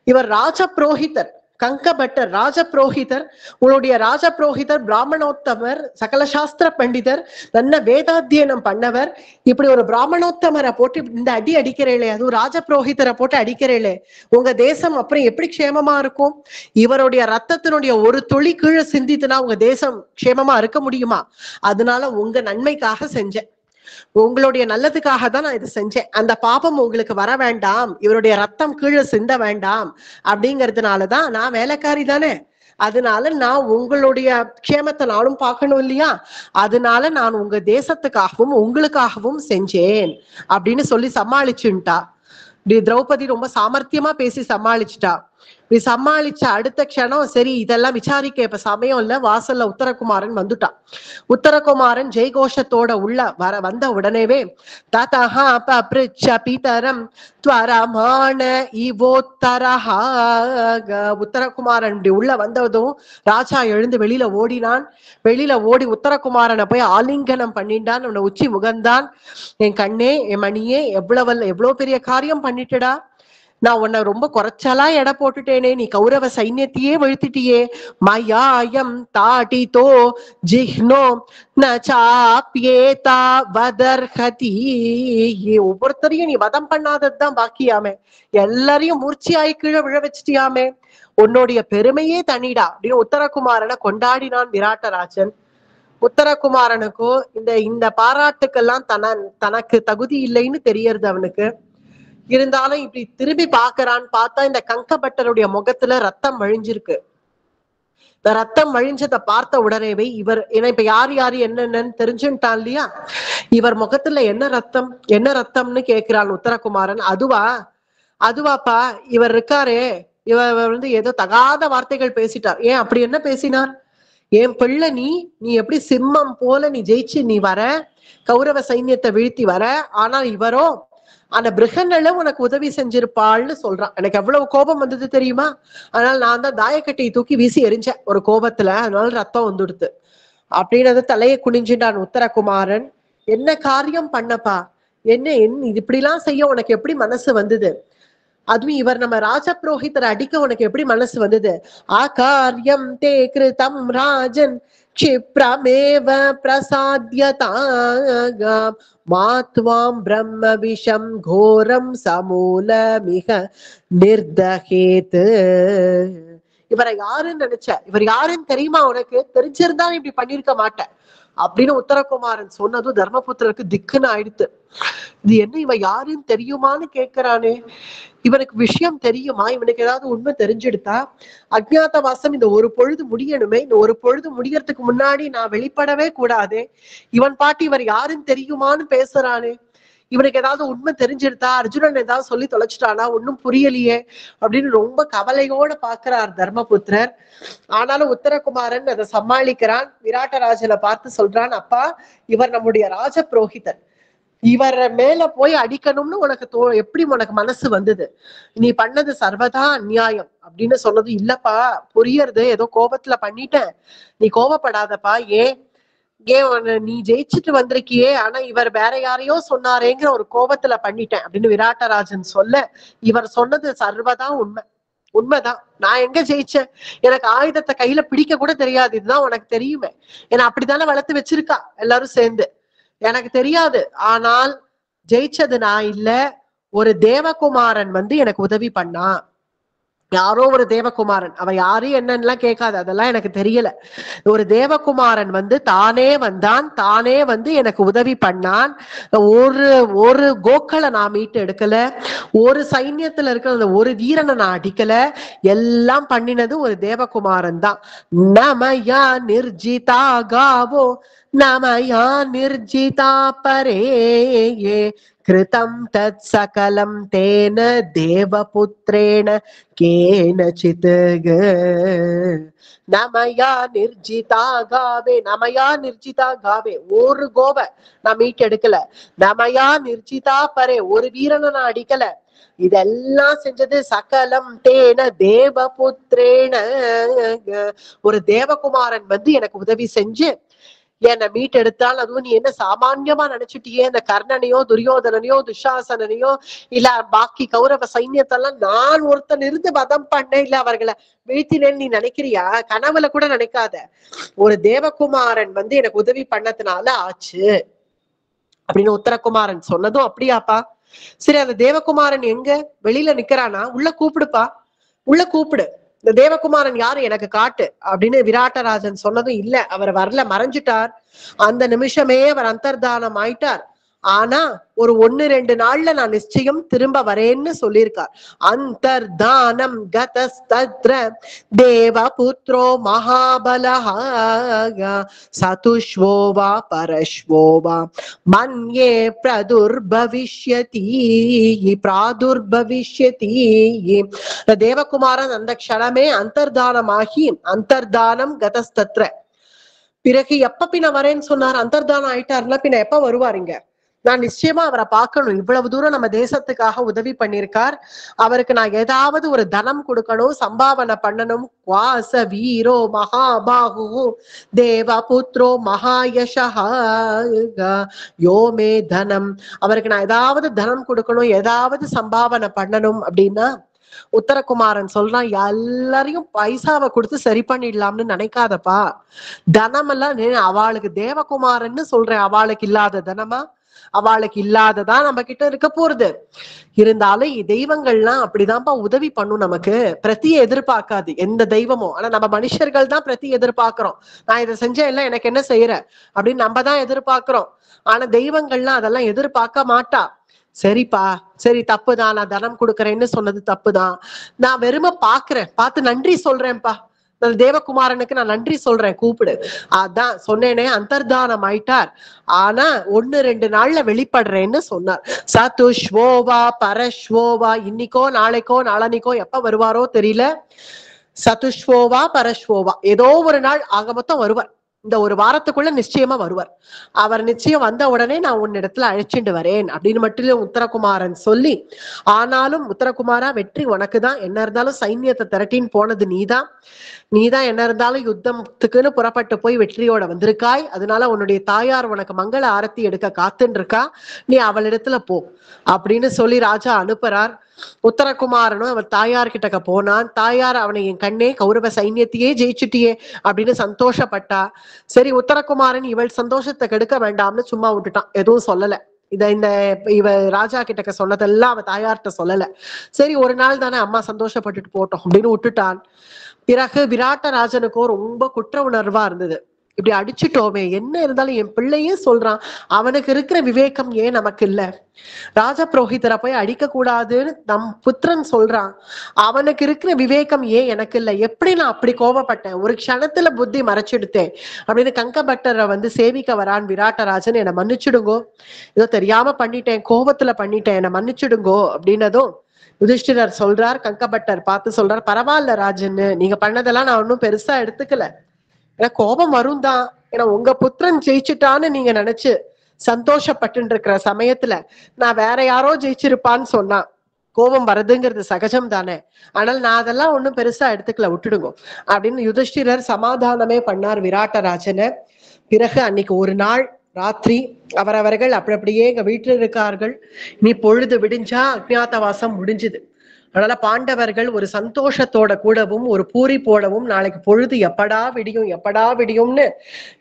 இவர் ராஜபுரோஹிதர், கங்கபட்டர் ராஜபுரோஹிதர், உங்களுடைய ராஜபுரோஹிதர் பிராமணோத்தமர், சகல சாஸ்திர பண்டிதர், நல்ல வேதாத்தியனம் பண்ணவர், இப்படி ஒரு பிராமணோத்தமரை போட்டு இந்த அடி அடிக்கிறீளே, அதுவும் ராஜபுரோஹிதரை போட்டு அடிக்கிறீளே, உங்க தேசம் அப்புறம் எப்படி க்ஷேமமா இருக்கும், இவருடைய ரத்தத்தினுடைய ஒரு துளி கீழே சிந்தித்துனா உங்க தேசம் க்ஷேமமா இருக்க முடியுமா, அதனால உங்க நன்மைக்காக செஞ்சேன், உங்களுடைய நல்லதுக்காக தான் நான் இதை செஞ்சேன், அந்த பாபம் உங்களுக்கு வர வேண்டாம், இவருடைய ரத்தம் கீழே சிந்த வேண்டாம் அப்படிங்கிறதுனாலதான், நான் வேலைக்காரி தானே, அதனால நான் உங்களுடைய க்ஷேமத்தை நானும் பார்க்கணும் இல்லையா, அதனால நான் உங்க தேசத்துக்காகவும் உங்களுக்காகவும் செஞ்சேன் அப்படின்னு சொல்லி சமாளிச்சுட்டா. இப்படி திரௌபதி ரொம்ப சாமர்த்தியமா பேசி சமாளிச்சுட்டா. இப்படி சமாளிச்ச அடுத்த க்ஷணம், சரி இதெல்லாம் விசாரிக்க இப்ப சமயம் இல்ல, வாசல்ல உத்தரகுமாரன் வந்துட்டான். உத்தரகுமாரன் ஜெயகோஷத்தோட உள்ள வந்த உடனேவே ததஹா பப்ருச்ச பிதரம் த்வரமான இவோத்தரஹா, உத்தரகுமாரன் இப்படி உள்ள வந்ததும் ராஜா எழுந்து வெளியில ஓடினான். வெளியில ஓடி உத்தரகுமாரனை போய் ஆலிங்கனம் பண்ணிட்டான், அவனை உச்சி முகந்தான். என் கண்ணே, என் மணியே, எவ்வளவு பெரிய காரியம் பண்ணிட்டுடா, நான் உன்னை ரொம்ப குறைச்சாலா எடை போட்டுட்டேனே, நீ கௌரவ சைன்யத்தையே வீழ்த்திட்டியே, மயாயம் தாட்டிதோ ஜிஹ்னோ நச்சாப்யேதா வதர்ஹதி, ஒவ்வொருத்தரையும் நீ வதம் பண்ணாததுதான் பாக்கியாமே, எல்லாரையும் மூர்ச்சியாய் கீழே விழ வச்சிட்டியாமே, உன்னுடைய பெருமையே தனிடா அப்படின்னு உத்தரகுமாரனை கொண்டாடினான் விராட்டராஜன். உத்தரகுமாரனுக்கோ இந்த பாராட்டுக்கெல்லாம் தனக்கு தகுதி இல்லைன்னு தெரியறது அவனுக்கு. இருந்தாலும் இப்படி திரும்பி பாக்குறான்னு பார்த்தா இந்த கங்கபட்டருடைய முகத்துல ரத்தம் வழிஞ்சிருக்கு. இந்த ரத்தம் வழிஞ்சதை பார்த்த உடனேவே இவர், ஏன்னா இப்ப யார் யாரு என்னன்னு தெரிஞ்சுட்டான் இல்லையா, இவர் முகத்துல என்ன ரத்தம்னு கேட்கிறான் உத்தரகுமாரன். அதுவாப்பா இவர் இருக்காரே, இவர் வந்து ஏதோ தகாத வார்த்தைகள் பேசிட்டார். ஏன் அப்படி என்ன பேசினார், என் பிள்ளை நீ எப்படி சிம்மம் போல நீ ஜெயிச்சு நீ வர, கௌரவ சைன்யத்தை வீழ்த்தி வர, ஆனா இவரோ அந்த பிருகநல உனக்கு உதவி செஞ்சிருப்பாள்னு சொல்றான். எனக்கு எவ்வளவு கோபம் வந்தது தெரியுமா? அதனால நான் தான் தாயக்கட்டையை தூக்கி வீசி எரிஞ்சேன் ஒரு கோபத்துல, அதனால ரத்தம் வந்துடுது அப்படின்னது. தலையை குனிஞ்சின்றான் உத்தரகுமாரன். என்ன காரியம் பண்ணப்பா, என்ன இப்படிலாம் செய்ய உனக்கு எப்படி மனசு வந்தது? அதுவும் இவர் நம்ம ராஜபுரோஹிதரை அடிக்க உனக்கு எப்படி மனசு வந்தது? ஆகாரியம் தே கிருதம் ராஜன் क्षिप्रमेव प्रसाद्यताम् மாத்வாம் பிரம்ம விஷம் கோரம் சமூலமிக நிர்தகேத். இவரை யாருன்னு நினைச்ச? இவர் யாருன்னு தெரியுமா உனக்கு? தெரிஞ்சிருந்தா இப்படி பண்ணிருக்க மாட்டேன் அப்படின்னு உத்தரகுமாரன் சொன்னதும் தர்மபுத்திரருக்கு திக்குன்னு ஆயிடுத்து. இது என்ன, இவன் யாருன்னு தெரியுமான்னு கேட்கிறானே, இவனுக்கு விஷயம் தெரியுமா? இவனுக்கு ஏதாவது உண்மை தெரிஞ்சுடுத்தா? அஜ்ஞாதவாசம் இந்த ஒரு பொழுது முடியணுமே, இந்த ஒரு பொழுது முடியறதுக்கு முன்னாடி நான் வெளிப்படவே கூடாதே. இவன் பாட்டி இவர் யாருன்னு தெரியுமான்னு பேசுறானே, இவனுக்கு ஏதாவது உண்மை தெரிஞ்சிருத்தா? அர்ஜுனன் ஏதாவது சொல்லி தொலைச்சிட்டானா? ஒன்னும் புரியலையே அப்படின்னு ரொம்ப கவலையோட பாக்குறார் தர்மபுத்திரர். ஆனாலும் உத்தரகுமாரன் அதை சமாளிக்கிறான். விராட்டராஜனை பார்த்து சொல்றான், அப்பா இவர் நம்முடைய ராஜ புரோஹிதர், இவர மேல போய் அடிக்கணும்னு உனக்கு எப்படி உனக்கு மனசு வந்தது? நீ பண்ணது சர்வதா அநியாயம் அப்படின்னு சொன்னது. இல்லப்பா புரியறது, ஏதோ கோபத்துல பண்ணிட்டேன், நீ கோபப்படாதப்பா. ஏன் நீ ஜெயிச்சுட்டு வந்திருக்கியே, ஆனா இவர் வேற யாரையோ சொன்னாரேங்கிற ஒரு கோபத்துல பண்ணிட்டேன் அப்படின்னு விராட்டராஜன் சொல்ல, இவர் சொன்னது சர்வதா உண்மைதான். நான் எங்க ஜெயிச்சேன்? எனக்கு ஆயுதத்தை கையில பிடிக்க கூட தெரியாது, இதுதான் உனக்கு தெரியுமே. ஏன்னா அப்படித்தானே வளர்த்து வச்சிருக்கா எல்லாரும் சேர்ந்து. எனக்கு தெரியாது, ஆனால் ஜெயிச்சது நான் இல்ல, ஒரு தேவகுமாரன் எனக்கு உதவி பண்ணா. யாரோ ஒரு தேவகுமாரன், அவ யாரு என்னன்னுலாம் கேட்காது, அதெல்லாம் எனக்கு தெரியல. ஒரு தேவகுமாரன் தானே வந்தான், தானே எனக்கு உதவி பண்ணான். ஒரு கோக்களை நான் மீட்டு எடுக்கல, ஒரு சைன்யத்துல இருக்கிற ஒரு வீரனை நான் அடிக்கல, எல்லாம் பண்ணினது ஒரு தேவகுமாரன் தான். நமயா நிர்ஜிதா காவோ நமயா நிர்ஜிதா பரே கிருதம் தத் சகலம் தேன தேவபுத்திரேன கேனசித். நமயா நிர்ஜிதா காவே, நமயா நிர்ஜிதா காவே, ஒரு கோவை நான் மீட்டெடுக்கல. நமயா நிர்ஜிதா பரே, ஒரு வீரனை நான் அடிக்கல. இதெல்லாம் செஞ்சது சகலம் தேன தேவபுத்திரேன, ஒரு தேவகுமாரன் எனக்கு உதவி செஞ்சு என்னை மீட்டெடுத்தால். அதுவும் நீ என்ன சாமான்யமா நினைச்சுட்டியே? இந்த கர்ணனையோ துரியோதனனையோ துஷாசனையோ இல்ல பாக்கி கௌரவ சைன்யத்தெல்லாம் நான் ஒருத்தன் இருந்து வதம் பண்ணேன், இல்ல அவர்களை வீழ்த்தினேன்னு நீ நினைக்கிறியா? கனவுல கூட நினைக்காத. ஒரு தேவகுமாரன் எனக்கு உதவி பண்ணதுனால ஆச்சு அப்படின்னு உத்தரகுமாரன் சொன்னதும், அப்படியாப்பா சரி, அந்த தேவகுமாரன் எங்க? வெளியில நிக்கிறானா? உள்ள கூப்பிடுப்பா, உள்ள கூப்பிடு. இந்த தேவகுமாரன் யாரு எனக்கு காட்டு அப்படின்னு விராட்டராஜன் சொன்னதும், இல்ல அவர் வரல, மறைஞ்சிட்டார். அந்த நிமிஷமே அவர் அந்தர்தானம் ஆயிட்டார். ஆனா ஒரு 1-2 நாள்ல நான் நிச்சயம் திரும்ப வரேன்னு சொல்லியிருக்கார். அந்தர்தானம் கதஸ்தத்ர தேவபுத்ரோ மகாபலஹ சதுஷ்வோவா பரஷ்வோவா மன்யே பிரதுர்பவிஷ்யதி பிராதுர்பவிஷ்யதி. தேவகுமாரன் அந்த க்ஷணமே அந்தர்தானமாகி, அந்தர்தானம் கதஸ்தத்ர, பிறகு எப்ப பின்ன வரேன்னு சொன்னார்? அந்தர்தானம் ஆயிட்டாருன்னா பின்ன எப்ப வருவாருங்க? நான் நிச்சயமா அவரை பார்க்கணும். இவ்வளவு தூரம் நம்ம தேசத்துக்காக உதவி பண்ணிருக்கார், அவருக்கு நான் ஏதாவது ஒரு தனம் கொடுக்கணும், சம்பாவனை பண்ணணும். வாச வீரோ மகாபாகு தேவபுத்ரோ மகாயஷா யோமே தனம், அவருக்கு நான் ஏதாவது தனம் கொடுக்கணும், ஏதாவது சம்பாவனை பண்ணணும் அப்படின்னா உத்தரகுமாரன் சொல்றான், எல்லாரையும் பைசாவை கொடுத்து சரி பண்ணிடலாம்னு நினைக்காதப்பா. தனம் எல்லாம் அவளுக்கு தேவகுமாரன்னு சொல்றேன், அவளுக்கு இல்லாத தனமா? அவளுக்கு இல்லாததான் நம்ம கிட்ட இருக்க போறது. இருந்தாலும் தெய்வங்கள்லாம் அப்படிதான்ப்பா உதவி பண்ணும் நமக்கு, பிரத்தியை எதிர்பார்க்காது எந்த தெய்வமும். ஆனா நம்ம மனுஷர்கள் தான் பிரத்தி எதிர்பார்க்கிறோம். நான் இதை செஞ்சேன், இல்ல எனக்கு என்ன செய்யற அப்படின்னு நம்ம தான் எதிர்பார்க்கிறோம். ஆனா தெய்வங்கள்லாம் அதெல்லாம் எதிர்பார்க்க மாட்டா. சரிப்பா, சரி தப்புதான், நான் தனம் கொடுக்கறேன்னு சொன்னது தப்புதான், நான் வெறும பாக்குறேன், பார்த்து நன்றி சொல்றேன்ப்பா, தேவகுமாரனுக்கு நான் நன்றி சொல்றேன், கூப்பிடு. அதான் சொன்னேனே, அந்தர்தானம் ஆயிட்டார், ஆனா 1-2 நாள்ல வெளிப்படுறேன்னு சொன்னார். சதுஷ்வோவா பரஷ்வோவா, இன்னைக்கோ நாளைக்கோ நாளன்னைக்கோ எப்ப வருவாரோ தெரியல. சதுஷ்வோவா பரஷ்வோவா ஏதோ ஒரு நாள் ஆக மொத்தம் வருவார். இந்த ஒரு வாரத்துக்குள்ள நிச்சயமா வருவார். அவர் நிச்சயம் வந்த உடனே நான் உன்னிடத்துல அழைச்சிட்டு வரேன் அப்படின்னு மட்டும் உத்தரகுமாரன் சொல்லி, ஆனாலும் உத்தரகுமாரா வெற்றி உனக்குதான், என்ன இருந்தாலும் சைன்யத்தை திரட்டின்னு போனது நீதான் என்ன இருந்தாலும் யுத்தத்துக்குன்னு புறப்பட்டு போய் வெற்றியோட வந்திருக்காய். அதனால உன்னுடைய தாயார் உனக்கு மங்கள ஆரத்தி எடுக்க காத்துன்னு இருக்கா, நீ அவளிடத்துல போ அப்படின்னு சொல்லி ராஜா அனுப்புறார். உத்தரகுமாரனும் அவன் தாயார் கிட்டக்க போனான். தாயார் அவனை என் கண்ணே கௌரவ சைன்யத்தையே ஜெயிச்சுட்டியே அப்படின்னு சந்தோஷப்பட்டா. சரி, உத்தரகுமாரன் இவள் சந்தோஷத்தை கெடுக்க வேண்டாம்னு சும்மா விட்டுட்டான், எதுவும் சொல்லல. இவ ராஜா கிட்டக்க சொன்னதெல்லாம் அவ தாயார்கிட்ட சொல்லல. சரி, ஒரு நாள் தானே அம்மா சந்தோஷப்பட்டுட்டு போட்டோம் அப்படின்னு விட்டுட்டான். பிறகு விராட்ட ராஜனுக்கோ ரொம்ப குற்ற உணர்வா இருந்தது. இப்படி அடிச்சுட்டோமே, என்ன இருந்தாலும் என் பிள்ளையே சொல்றான், அவனுக்கு இருக்கிற விவேகம் ஏன் நமக்கு இல்ல? ராஜ புரோஹிதரை போய் அடிக்க கூடாதுன்னு நம் புத்திரன் சொல்றான், அவனுக்கு இருக்கிற விவேகம் ஏன் எனக்கு இல்ல? எப்படி நான் அப்படி கோபப்பட்டேன், ஒரு க்ஷணத்துல புத்தி மறைச்சிடுத்தேன் அப்படின்னு கங்கபட்டரை சேவிக்க வரான் விராட்டராஜன். என்னை மன்னிச்சுடுங்கோ, ஏதோ தெரியாம பண்ணிட்டேன், கோபத்துல பண்ணிட்டேன், என்னை மன்னிச்சுடுங்கோ அப்படின்னதும் யுதிஷ்டிரர் சொல்றார், கங்கபட்டர் பார்த்து சொல்றார், பரவாயில்ல ராஜன்னு, நீங்க பண்ணதெல்லாம் நான் ஒன்னும் பெருசா எடுத்துக்கல. ஏன்னா கோபம் வரும் தான், ஏன்னா உங்க புத்திரன் ஜெயிச்சுட்டான்னு நீங்க நினைச்சு சந்தோஷப்பட்டு இருக்கிற சமயத்துல நான் வேற யாரோ ஜெயிச்சிருப்பான்னு சொன்னா கோபம் வருதுங்கிறது சகஜம் தானே. ஆனால் நான் அதெல்லாம் ஒண்ணும் பெருசா எடுத்துக்கல, விட்டுடுங்க அப்படின்னு யுதிஷ்டிரர் சமாதானமே பண்ணார் விராட்டராஜனை. பிறகு அன்னைக்கு ஒரு நாள் ராத்திரி அவரவர்கள் அப்படியே எங்க வீட்டுல இருக்கார்கள். இனி பொழுது விடிஞ்சா அஜ்ஞாதவாசம் முடிஞ்சுது. அதனால பாண்டவர்கள் ஒரு சந்தோஷத்தோட கூடவும் ஒரு பூரிப்போடவும் நாளைக்கு பொழுது எப்படா விடியும்னு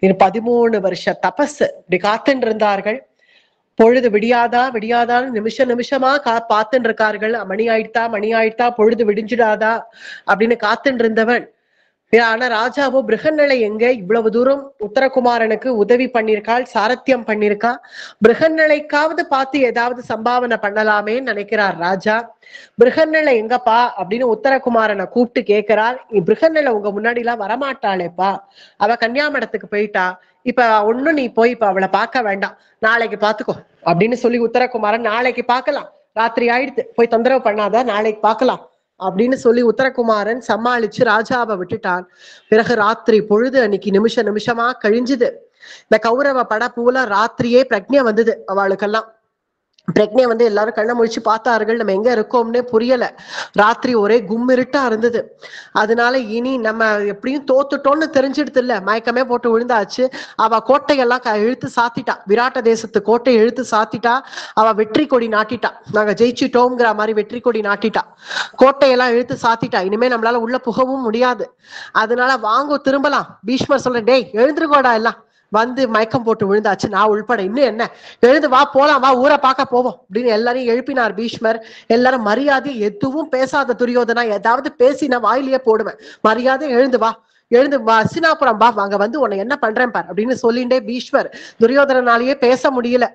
13 வருஷ தபஸ் இப்படி காத்துட்டு இருந்தார்கள். பொழுது விடியாதான்னு நிமிஷமா பார்த்துட்டு இருக்கார்கள். மணி ஆயிட்டா பொழுது விடிஞ்சிடாதா அப்படின்னு காத்துட்டு இருந்தவன். ஆனா ராஜாவோ பிருகன்னலை எங்க இவ்வளவு தூரம் உத்தரகுமாரனுக்கு உதவி பண்ணிருக்காள், சாரத்தியம் பண்ணிருக்கா, பிருகன்னலைக்காவது பார்த்து ஏதாவது சம்பாவனை பண்ணலாமேன்னு நினைக்கிறார் ராஜா. பிருகன்னலை எங்கப்பா அப்படின்னு உத்தரகுமாரனை கூப்பிட்டு கேட்கிறார். பிருகன்னலை உங்க முன்னாடி எல்லாம் வரமாட்டாளேப்பா, அவ கன்னியாமடத்துக்கு போயிட்டா, இப்ப ஒண்ணும் நீ போய் இப்ப அவளை பார்க்க வேண்டாம், நாளைக்கு பாத்துக்கோ அப்படின்னு சொல்லி உத்தரகுமாரன், நாளைக்கு பார்க்கலாம், ராத்திரி ஆயிடுத்து, போய் தொந்தரவு பண்ணாத, நாளைக்கு பார்க்கலாம் அப்படின்னு சொல்லி உத்தரகுமாரன் சமாளிச்சு ராஜாவை விட்டுட்டான். பிறகு ராத்திரி பொழுது அன்னைக்கு நிமிஷமா கழிஞ்சுது. இந்த கௌரவ பட பூல ராத்திரியே பிரக்ஞை வந்தது அவளுக்கெல்லாம். பிரக்ஞை எல்லாரும் கண்ணை முழிச்சு பார்த்தார்கள், நம்ம எங்க இருக்கோம்னே புரியல. ராத்திரி ஒரே கும்மிருட்டா இருந்தது. அதனால இனி நம்ம எப்படியும் தோத்துட்டோம்னு தெரிஞ்சிடுது இல்ல, மயக்கமே போட்டு விழுந்தாச்சு. அவ கோட்டையெல்லாம் இழுத்து சாத்திட்டா, விராட்ட தேசத்து கோட்டையை இழுத்து சாத்திட்டா. அவ வெற்றி கொடி நாட்டிட்டா, நாங்க ஜெயிச்சிட்டோம்ங்கிற மாதிரி வெற்றி கொடி நாட்டிட்டா, கோட்டையெல்லாம் இழுத்து சாத்திட்டா. இனிமே நம்மளால உள்ள புகவும் முடியாது. அதனால வாங்க திரும்பலாம். பீஷ்மர் சொல்றேன், டேய் எழுந்துருக்கோடா, எல்லாம் மயக்கம் போட்டு விழுந்தாச்சு, நான் உள்பட, இன்னும் என்ன, எழுந்து வா போலாம், வா ஊரை பார்க்க போவோம் அப்படின்னு எல்லாரையும் எழுப்பினார் பீஷ்மர். எல்லாரும் மரியாதை, எதுவும் பேசாத துரியோதனா, ஏதாவது பேசினா வாயிலேயே போடுவேன், மரியாதை எழுந்து வா அஸ்தினாபுரம் வா, அங்க உன்னை என்ன பண்றேன் பார் அப்படின்னு சொல்லிண்டே பீஷ்மர். துரியோதனாலேயே பேச முடியல,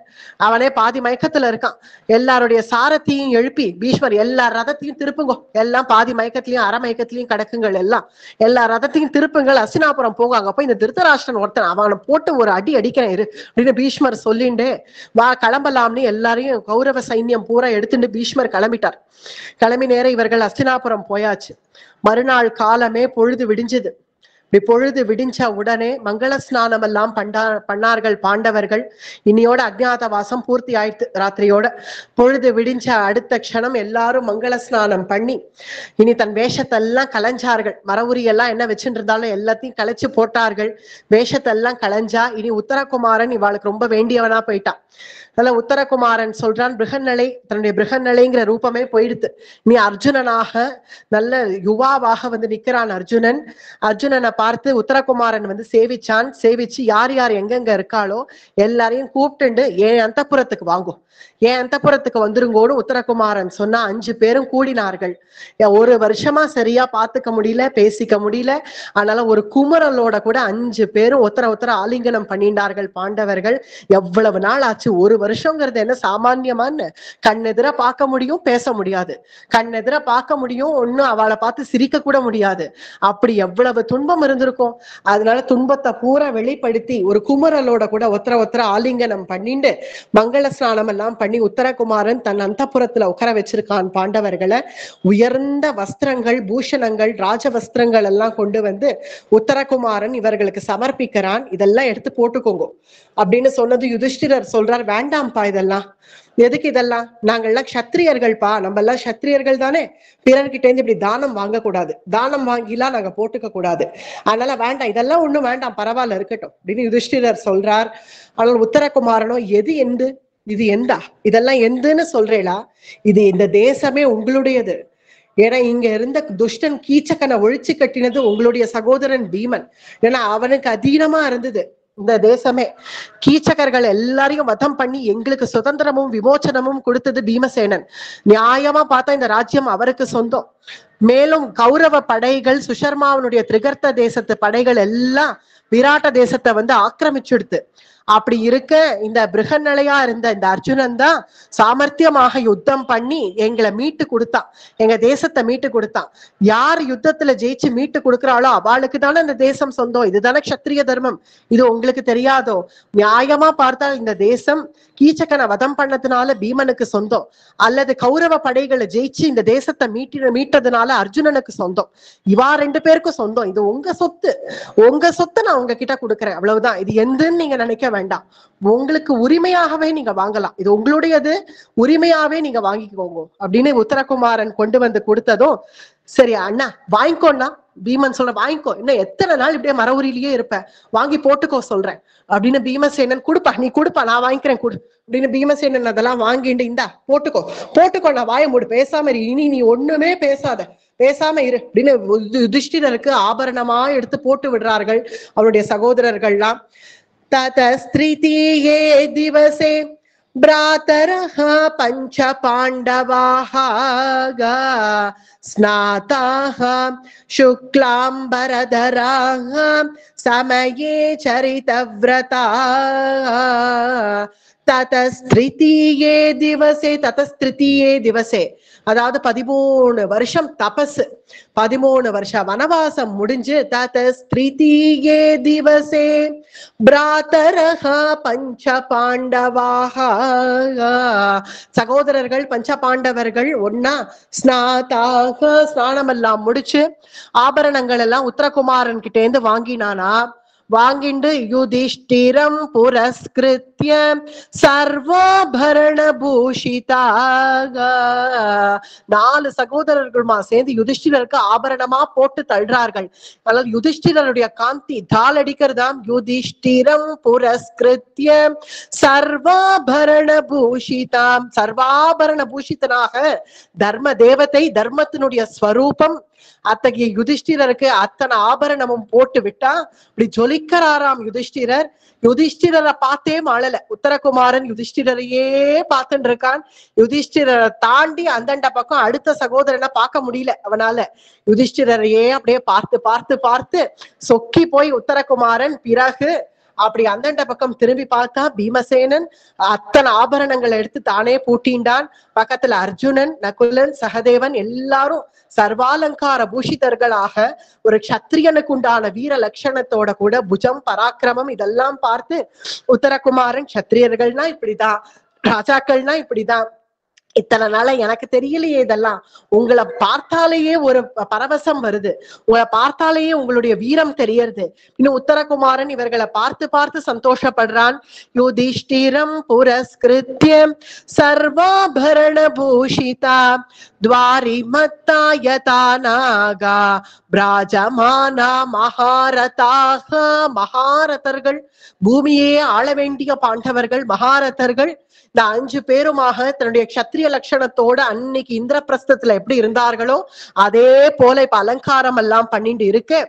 அவனே பாதி மயக்கத்துல இருக்கான். எல்லாருடைய சாரத்தையும் எழுப்பி பீஷ்மர், எல்லா ரதத்தையும் திருப்புங்கோ, எல்லாம் பாதி மயக்கத்திலையும் அரை மயக்கத்திலையும் கிடக்குங்கள், எல்லா ரதத்தையும் திருப்புங்கள், அஸ்தினாபுரம் போங்க, அங்க போய் இந்த திருத்தராஷ்டிரன் ஒருத்தன், அவனை போட்டு ஒரு அடி அடிக்கிறேன் இரு அப்படின்னு பீஷ்மர் சொல்லிண்டே வா கிளம்பலாம்னு எல்லாரையும் கௌரவ சைன்யம் பூரா எடுத்துட்டு பீஷ்மர் கிளம்பிட்டார். கிளம்பி நேரம் இவர்கள் அஸ்தினாபுரம் போயாச்சு. மறுநாள் காலமே பொழுது விடிஞ்சது. பொழுது விடிஞ்ச உடனே மங்கள ஸ்நானம் எல்லாம் பண்ணார்கள் பாண்டவர்கள். இன்னையோட அஜ்ஞாதவாசம் பூர்த்தி ஆயிடுத்து. ராத்திரியோட பொழுது விடிஞ்ச அடுத்த க்ஷணம் எல்லாரும் மங்கள ஸ்நானம் பண்ணி இனி தன் வேஷத்தெல்லாம் கலைஞ்சார்கள். மரவுரி எல்லாம் என்ன வச்சுட்டு இருந்தாலும் எல்லாத்தையும் கலைச்சு போட்டார்கள். வேஷத்தெல்லாம் கலைஞ்சா இனி உத்தரகுமாரன் இவாளுக்கு ரொம்ப வேண்டியவனா போயிட்டான். அதனால உத்தரகுமாரன் சொல்றான், பிருகன்னலை, தன்னுடைய பிருகன்னலைங்கிற ரூபமே போயிடுத்து. நீ அர்ஜுனனாக நல்ல யுவாவாக நிக்கிறான் அர்ஜுனன். அர்ஜுனனை பார்த்து உத்தரகுமாரன் சேவிச்சான். சேவிச்சு யார் யார் எங்கெங்க இருக்காளோ எல்லாரையும் கூப்பிட்டு என் அந்தப்புறத்துக்கு வாங்கும், என் அந்தப்புறத்துக்கு வந்துருங்கோன்னு உத்தரகுமாரன் சொன்னா 5 பேரும் கூடினார்கள். ஒரு வருஷமா சரியா பாத்துக்க முடியல, பேசிக்க முடியல. அதனால ஒரு குமரலோட கூட 5 பேரும் ஒருத்தர ஆலிங்கனம் பண்ணிட்டார்கள் பாண்டவர்கள். எவ்வளவு நாள் ஆச்சு, 1 வருஷங்கிறது என்ன சாமான்யமான்னு? கண்ணெதிர பார்க்க முடியும், பேச முடியாது. கண்ணெதிர பார்க்க முடியும், ஒண்ணும் அவளை பார்த்து சிரிக்க கூட முடியாது. அப்படி எவ்வளவு துன்பம் இருந்திருக்கும். அதனால துன்பத்தை பூரா வெளிப்படுத்தி ஒரு குமரலோட கூட ஒத்தர ஆலிங்கனம் பண்ணிட்டு மங்கள ஸ்நானம் எல்லாம் பண்ணி உத்தரகுமாரன் தன் அந்தப்புரத்துல உட்கார வச்சிருக்கான் பாண்டவர்களை. உயர்ந்த வஸ்திரங்கள், பூஷணங்கள், ராஜ வஸ்திரங்கள் எல்லாம் கொண்டு வந்து உத்தரகுமாரன் இவர்களுக்கு சமர்ப்பிக்கிறான். இதெல்லாம் எடுத்து போட்டுக்கோங்க அப்படின்னு சொன்னது யுதிஷ்டிரர் சொல்றார், வேண்டாம்ப்பா இதெல்லாம். எதுக்கு இதெல்லாம்? நாங்கள்லாம் க்ஷத்திரியர்கள்ப்பா, நம்ம எல்லாம் க்ஷத்திரியர்கள் தானே, பிறர்கிட்ட இருந்து இப்படி தானம் வாங்கக்கூடாது, தானம் வாங்கிலாம் நாங்க போட்டுக்க கூடாது, அதனால வேண்டாம், இதெல்லாம் ஒண்ணும் வேண்டாம், பரவாயில்ல இருக்கட்டும் அப்படின்னு யுதிஷ்டிரர் சொல்றார். ஆனால் உத்தரகுமாரனோ, எது எந்து, இது எந்தா, இதெல்லாம் எந்துன்னு சொல்றேளா? இது இந்த தேசமே உங்களுடையது. ஏன்னா இங்க இருந்த துஷ்டன் கீச்சக்கனை ஒழிச்சு கட்டினது உங்களுடைய சகோதரன் பீமன். ஏன்னா அவனுக்கு அதீனமா இருந்தது இந்த தேசமே. கீச்சகர்கள் எல்லாரையும் வதம் பண்ணி எங்களுக்கு சுதந்திரமும் விமோச்சனமும் கொடுத்தது பீமசேனன். நியாயமா பார்த்தா இந்த ராஜ்யம் அவருக்கு சொந்தம். மேலும் கௌரவ படைகள், சுஷர்மாவனுடைய திரிகர்த்த தேசத்து படைகள் எல்லாம் விராட்ட தேசத்தை வந்து ஆக்கிரமிச்சுடுத்து. அப்படி இருக்க இந்த பிருகநிலையா இருந்த இந்த அர்ஜுனன் தான் சாமர்த்தியமாக யுத்தம் பண்ணி எங்களை மீட்டு கொடுத்தான், எங்க தேசத்தை மீட்டு கொடுத்தான். யார் யுத்தத்துல ஜெயிச்சு மீட்டு கொடுக்குறாளோ அவளுக்கு தானே இந்த தேசம் சொந்தம். இதுதானே க்ஷத்திரிய தர்மம். இது உங்களுக்கு தெரியாதோ? நியாயமா பார்த்தால் இந்த தேசம் கீச்சக்கனை வதம் பண்ணதுனால பீமனுக்கு சொந்தம், அல்லது கௌரவ படைகளை ஜெயிச்சு இந்த தேசத்தை மீட்டதுனால அர்ஜுனனுக்கு சொந்தம். இவா ரெண்டு பேருக்கும் சொந்தம். இது உங்க சொத்து, உங்க சொத்தை நான் உங்ககிட்ட கொடுக்குறேன், அவ்வளவுதான். இது எந்துன்னு நீங்க நினைக்க வேண்டாம். உங்களுக்கு உரிமையாகவே நீங்க வாங்கலாம், இது உங்களுடையது, உரிமையாவே நீங்க வாங்கிக்கோங்க அப்படின்னு உத்தரகுமாரன் கொண்டு வந்து கொடுத்ததும், சரி அண்ணா வாங்கிக்கோண்ணா. பீமன் சொல்ற, வாங்கிக்கோ, இன்னும் எத்தனை நாள் இப்படியே மர உரியிலேயே இருப்ப, வாங்கி போட்டுக்கோ சொல்றேன் அப்படின்னு பீமசேனன், கொடுப்பா நீ கொடுப்பா, நான் வாங்கிக்கிறேன் கொடு அப்படின்னு பீமசேனன் அதெல்லாம் வாங்கிட்டு, இந்தா போட்டுக்கோ நான் வாய மூடு, பேசாம இனி நீ ஒண்ணுமே பேசாத, பேசாம இரு அப்படின்னு யுதிஷ்டிரருக்கு ஆபரணமா எடுத்து போட்டு விடுறார்கள் அவருடைய சகோதரர்கள்லாம். ததஸ்திரிதியே திவசே भ्रातरः पंच पाण्डवाः स्नाताः शुक्लाम्बरधराः समये चरितव्रताः ततस्त्रितीये दिवसे அதாவது 13 வருஷம் தபஸ், 13 வருஷம் வனவாசம் முடிஞ்சு ததஸ்திரிதியே திவசே பிராதரஹ பஞ்ச பாண்டவாஹ சகோதரர்கள் பஞ்ச பாண்டவர்கள் ஒன்னா ஸ்நாதாக ஸ்நானம் எல்லாம் முடிச்சு ஆபரணங்கள் எல்லாம் உத்தரகுமாரன் கிட்ட இருந்து வாங்கினானா. வாங்கிண்டு யுதிஷ்டிரம் புரஸ்கிருத்ய சர்வாபரண பூஷிதாக 4 சகோதரர்களுமா சேர்ந்து யுதிஷ்டிரருக்கு ஆபரணமா போட்டு தள்ளுறார்கள். அதனால யுதிஷ்டிரருடைய காந்தி தாள் அடிக்கிறதாம். யுதிஷ்டிரம் புரஸ்கிருத்ய சர்வாபரண பூஷிதாம், சர்வாபரண பூஷிதனாக தர்ம தேவதை, தர்மத்தினுடைய ஸ்வரூபம் அத்தகைய யுதிஷ்டிரருக்கு அத்தனை ஆபரணமும் போட்டு விட்டா இப்படி ஜொலிக்கிறாராம் யுதிஷ்டிரர். யுதிஷ்டிரரை பார்த்தே மாளல. உத்தரகுமாரன் யுதிஷ்டிரரையே பார்த்துட்டு இருக்கான். யுதிஷ்டிரரை தாண்டி அந்தண்ட பக்கம் அடுத்த சகோதரனை பார்க்க முடியல அவனால. யுதிஷ்டிரரையே அப்படியே பார்த்து பார்த்து பார்த்து சொக்கி போய் உத்தரகுமாரன் பிறகு அப்படி அந்தண்ட பக்கம் திரும்பி பார்த்தா பீமசேனன் அத்தனை ஆபரணங்களை எடுத்து தானே பூட்டின்றான். பக்கத்துல அர்ஜுனன், நகுலன், சகதேவன் எல்லாரும் சர்வாலங்கார பூஷிதர்களாக ஒரு க்ஷத்திரியனுக்கு உண்டான வீர லட்சணத்தோட கூட புஜம் பராக்கிரமம் இதெல்லாம் பார்த்து உத்தரகுமாரன் க்ஷத்திரியர்கள்னா இப்படிதான், ராஜாக்கள்னா இப்படிதான், இத்தனை நாள எனக்கு தெரியலையே, இதெல்லாம் உங்களை பார்த்தாலேயே ஒரு பரவசம் வருது, உங்களை பார்த்தாலேயே உங்களுடைய வீரம் தெரியறது. இன்னும் உத்தரகுமாரன் இவர்களை பார்த்து பார்த்து சந்தோஷப்படுறான். யுதிஷ்டிரம் புரஸ்கிருத்ய சர்வாபரண பூஷிதா துவாரி மத்தாயதானாகா பிராஜமானா மகாரதாக, மகாரதர்கள் பூமியே ஆள வேண்டிய பாண்டவர்கள், மகாரதர்கள் இந்த 5 பேருமாக தன்னுடைய க்ஷத்ரிய லட்சணத்தோட அன்னைக்கு இந்திரபிரஸ்தத்துல எப்படி இருந்தார்களோ அதே போல இப்ப அலங்காரம் எல்லாம் பண்ணிட்டு இருக்கு.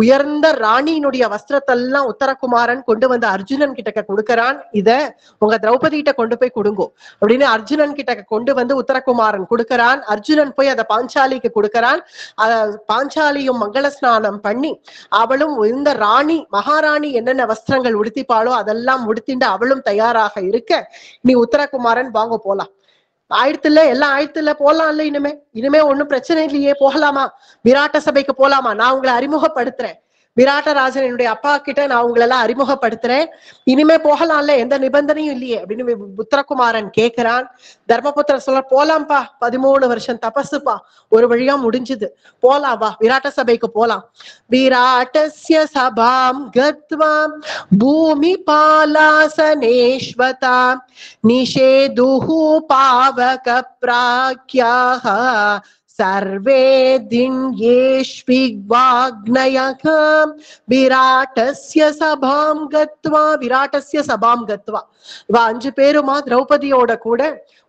உயர்ந்த ராணியினுடைய வஸ்திரத்தெல்லாம் உத்தரகுமாரன் கொண்டு வந்து அர்ஜுனன் கிட்ட கொடுக்கறான். இத உங்க திரௌபதிகிட்ட கொண்டு போய் கொடுங்கோ அப்படின்னு அர்ஜுனன் கிட்ட கொண்டு வந்து உத்தரகுமாரன் கொடுக்கறான். அர்ஜுனன் போய் அதை பாஞ்சாலிக்கு கொடுக்கறான். பாஞ்சாலியும் மங்கள ஸ்நானம் பண்ணி அவளும் இந்த ராணி மகாராணி என்னென்ன வஸ்திரங்கள் உடுத்திப்பாளோ அதெல்லாம் உடுத்திண்டு அவளும் தயாராக இருக்க, நீ உத்தரகுமாரன் வாங்க போலாம். ஆயிரத்துல எல்லாம் ஆயிரத்துல போலாம்ல, இனிமே ஒண்ணும் பிரச்சனை இல்லையே, போகலாமா, விராட்ட சபைக்கு போலாமா, நான் உங்களை அறிமுகப்படுத்துறேன், விராட்டராஜன் என்னுடைய அப்பா கிட்ட நான் உங்களை எல்லாம் அறிமுகப்படுத்துறேன், இனிமே போகலாம்ல, எந்த நிபந்தனையும் இல்லையே அப்படின்னு உத்தரகுமாரன் கேட்கிறான். தர்மபுத்திரர் சொல்ல, போலாம்ப்பா, 13 வருஷம் தபசுப்பா ஒரு வழியா முடிஞ்சுது, போலாம் வா, விராட்ட சபைக்கு போலாம். விராட்டஸ்ய சபாம் கத்வாம் பூமி பாலாசனேஸ்வதா நிஷேதுஹு பாவக ப்ராக்யாஹ சர்வே தின்யேஷ்விக்வாக்னயக விராட்டஸ்ய சபாம் கத்வா. விராட்டஸ்ய சபாம் கத்வா, இவ 5 பேருமா திரௌபதியோட கூட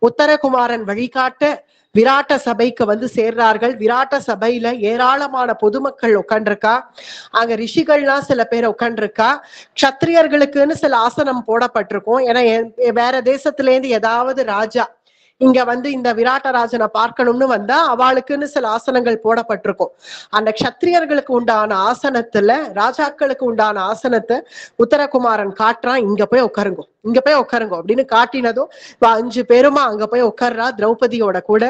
உத்தரகுமாரன் வழிகாட்ட விராட்ட சபைக்கு வந்து சேர்றார்கள். விராட்ட சபையில ஏராளமான பொதுமக்கள் உட்காண்டிருக்கா. அங்க ரிஷிகள்லாம் சில பேர் உட்காண்டிருக்கா. க்ஷத்ரியர்களுக்குன்னு சில ஆசனம் போடப்பட்டிருக்கும். ஏன்னா வேற தேசத்துல இருந்து ஏதாவது ராஜா இங்க வந்து இந்த விராட்டராஜனை பார்க்கணும்னு வந்தா அவளுக்குன்னு சில ஆசனங்கள் போடப்பட்டிருக்கும். அந்த க்ஷத்ரியர்களுக்கு உண்டான ஆசனத்துல, ராஜாக்களுக்கு உண்டான ஆசனத்தை உத்தரகுமாரன் காட்டுறான். இங்க போய் உட்காருங்கோ, இங்க போய் உட்காருங்கோ அப்படின்னு காட்டினதும் 5 பேருமா அங்க போய் உட்கார்றா திரௌபதியோட கூட.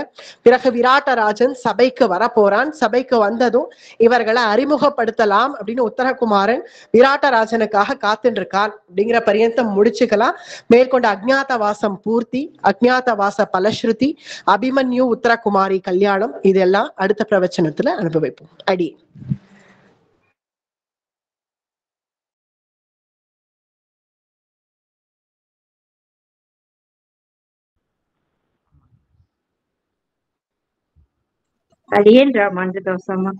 பிறகு விராட்டராஜன் சபைக்கு வர போறான். சபைக்கு வந்ததும் இவர்களை அறிமுகப்படுத்தலாம் அப்படின்னு உத்தரகுமாரன் விராட்டராஜனுக்காக காத்துட்டு இருக்கான். அப்படிங்கிற பரியந்தம் முடிச்சுக்கலாம். மேற்கொண்ட அஜ்ஞாத வாசம் பூர்த்தி, அஜ்ஞாத வாச பலஸ்ருதி, அபிமன்யு உத்தரகுமாரி கல்யாணம், இதெல்லாம் அடுத்த பிரவச்சனத்துல அனுபவிப்போம். அடி. அடியேன் ராமானுஜதாசம்மா.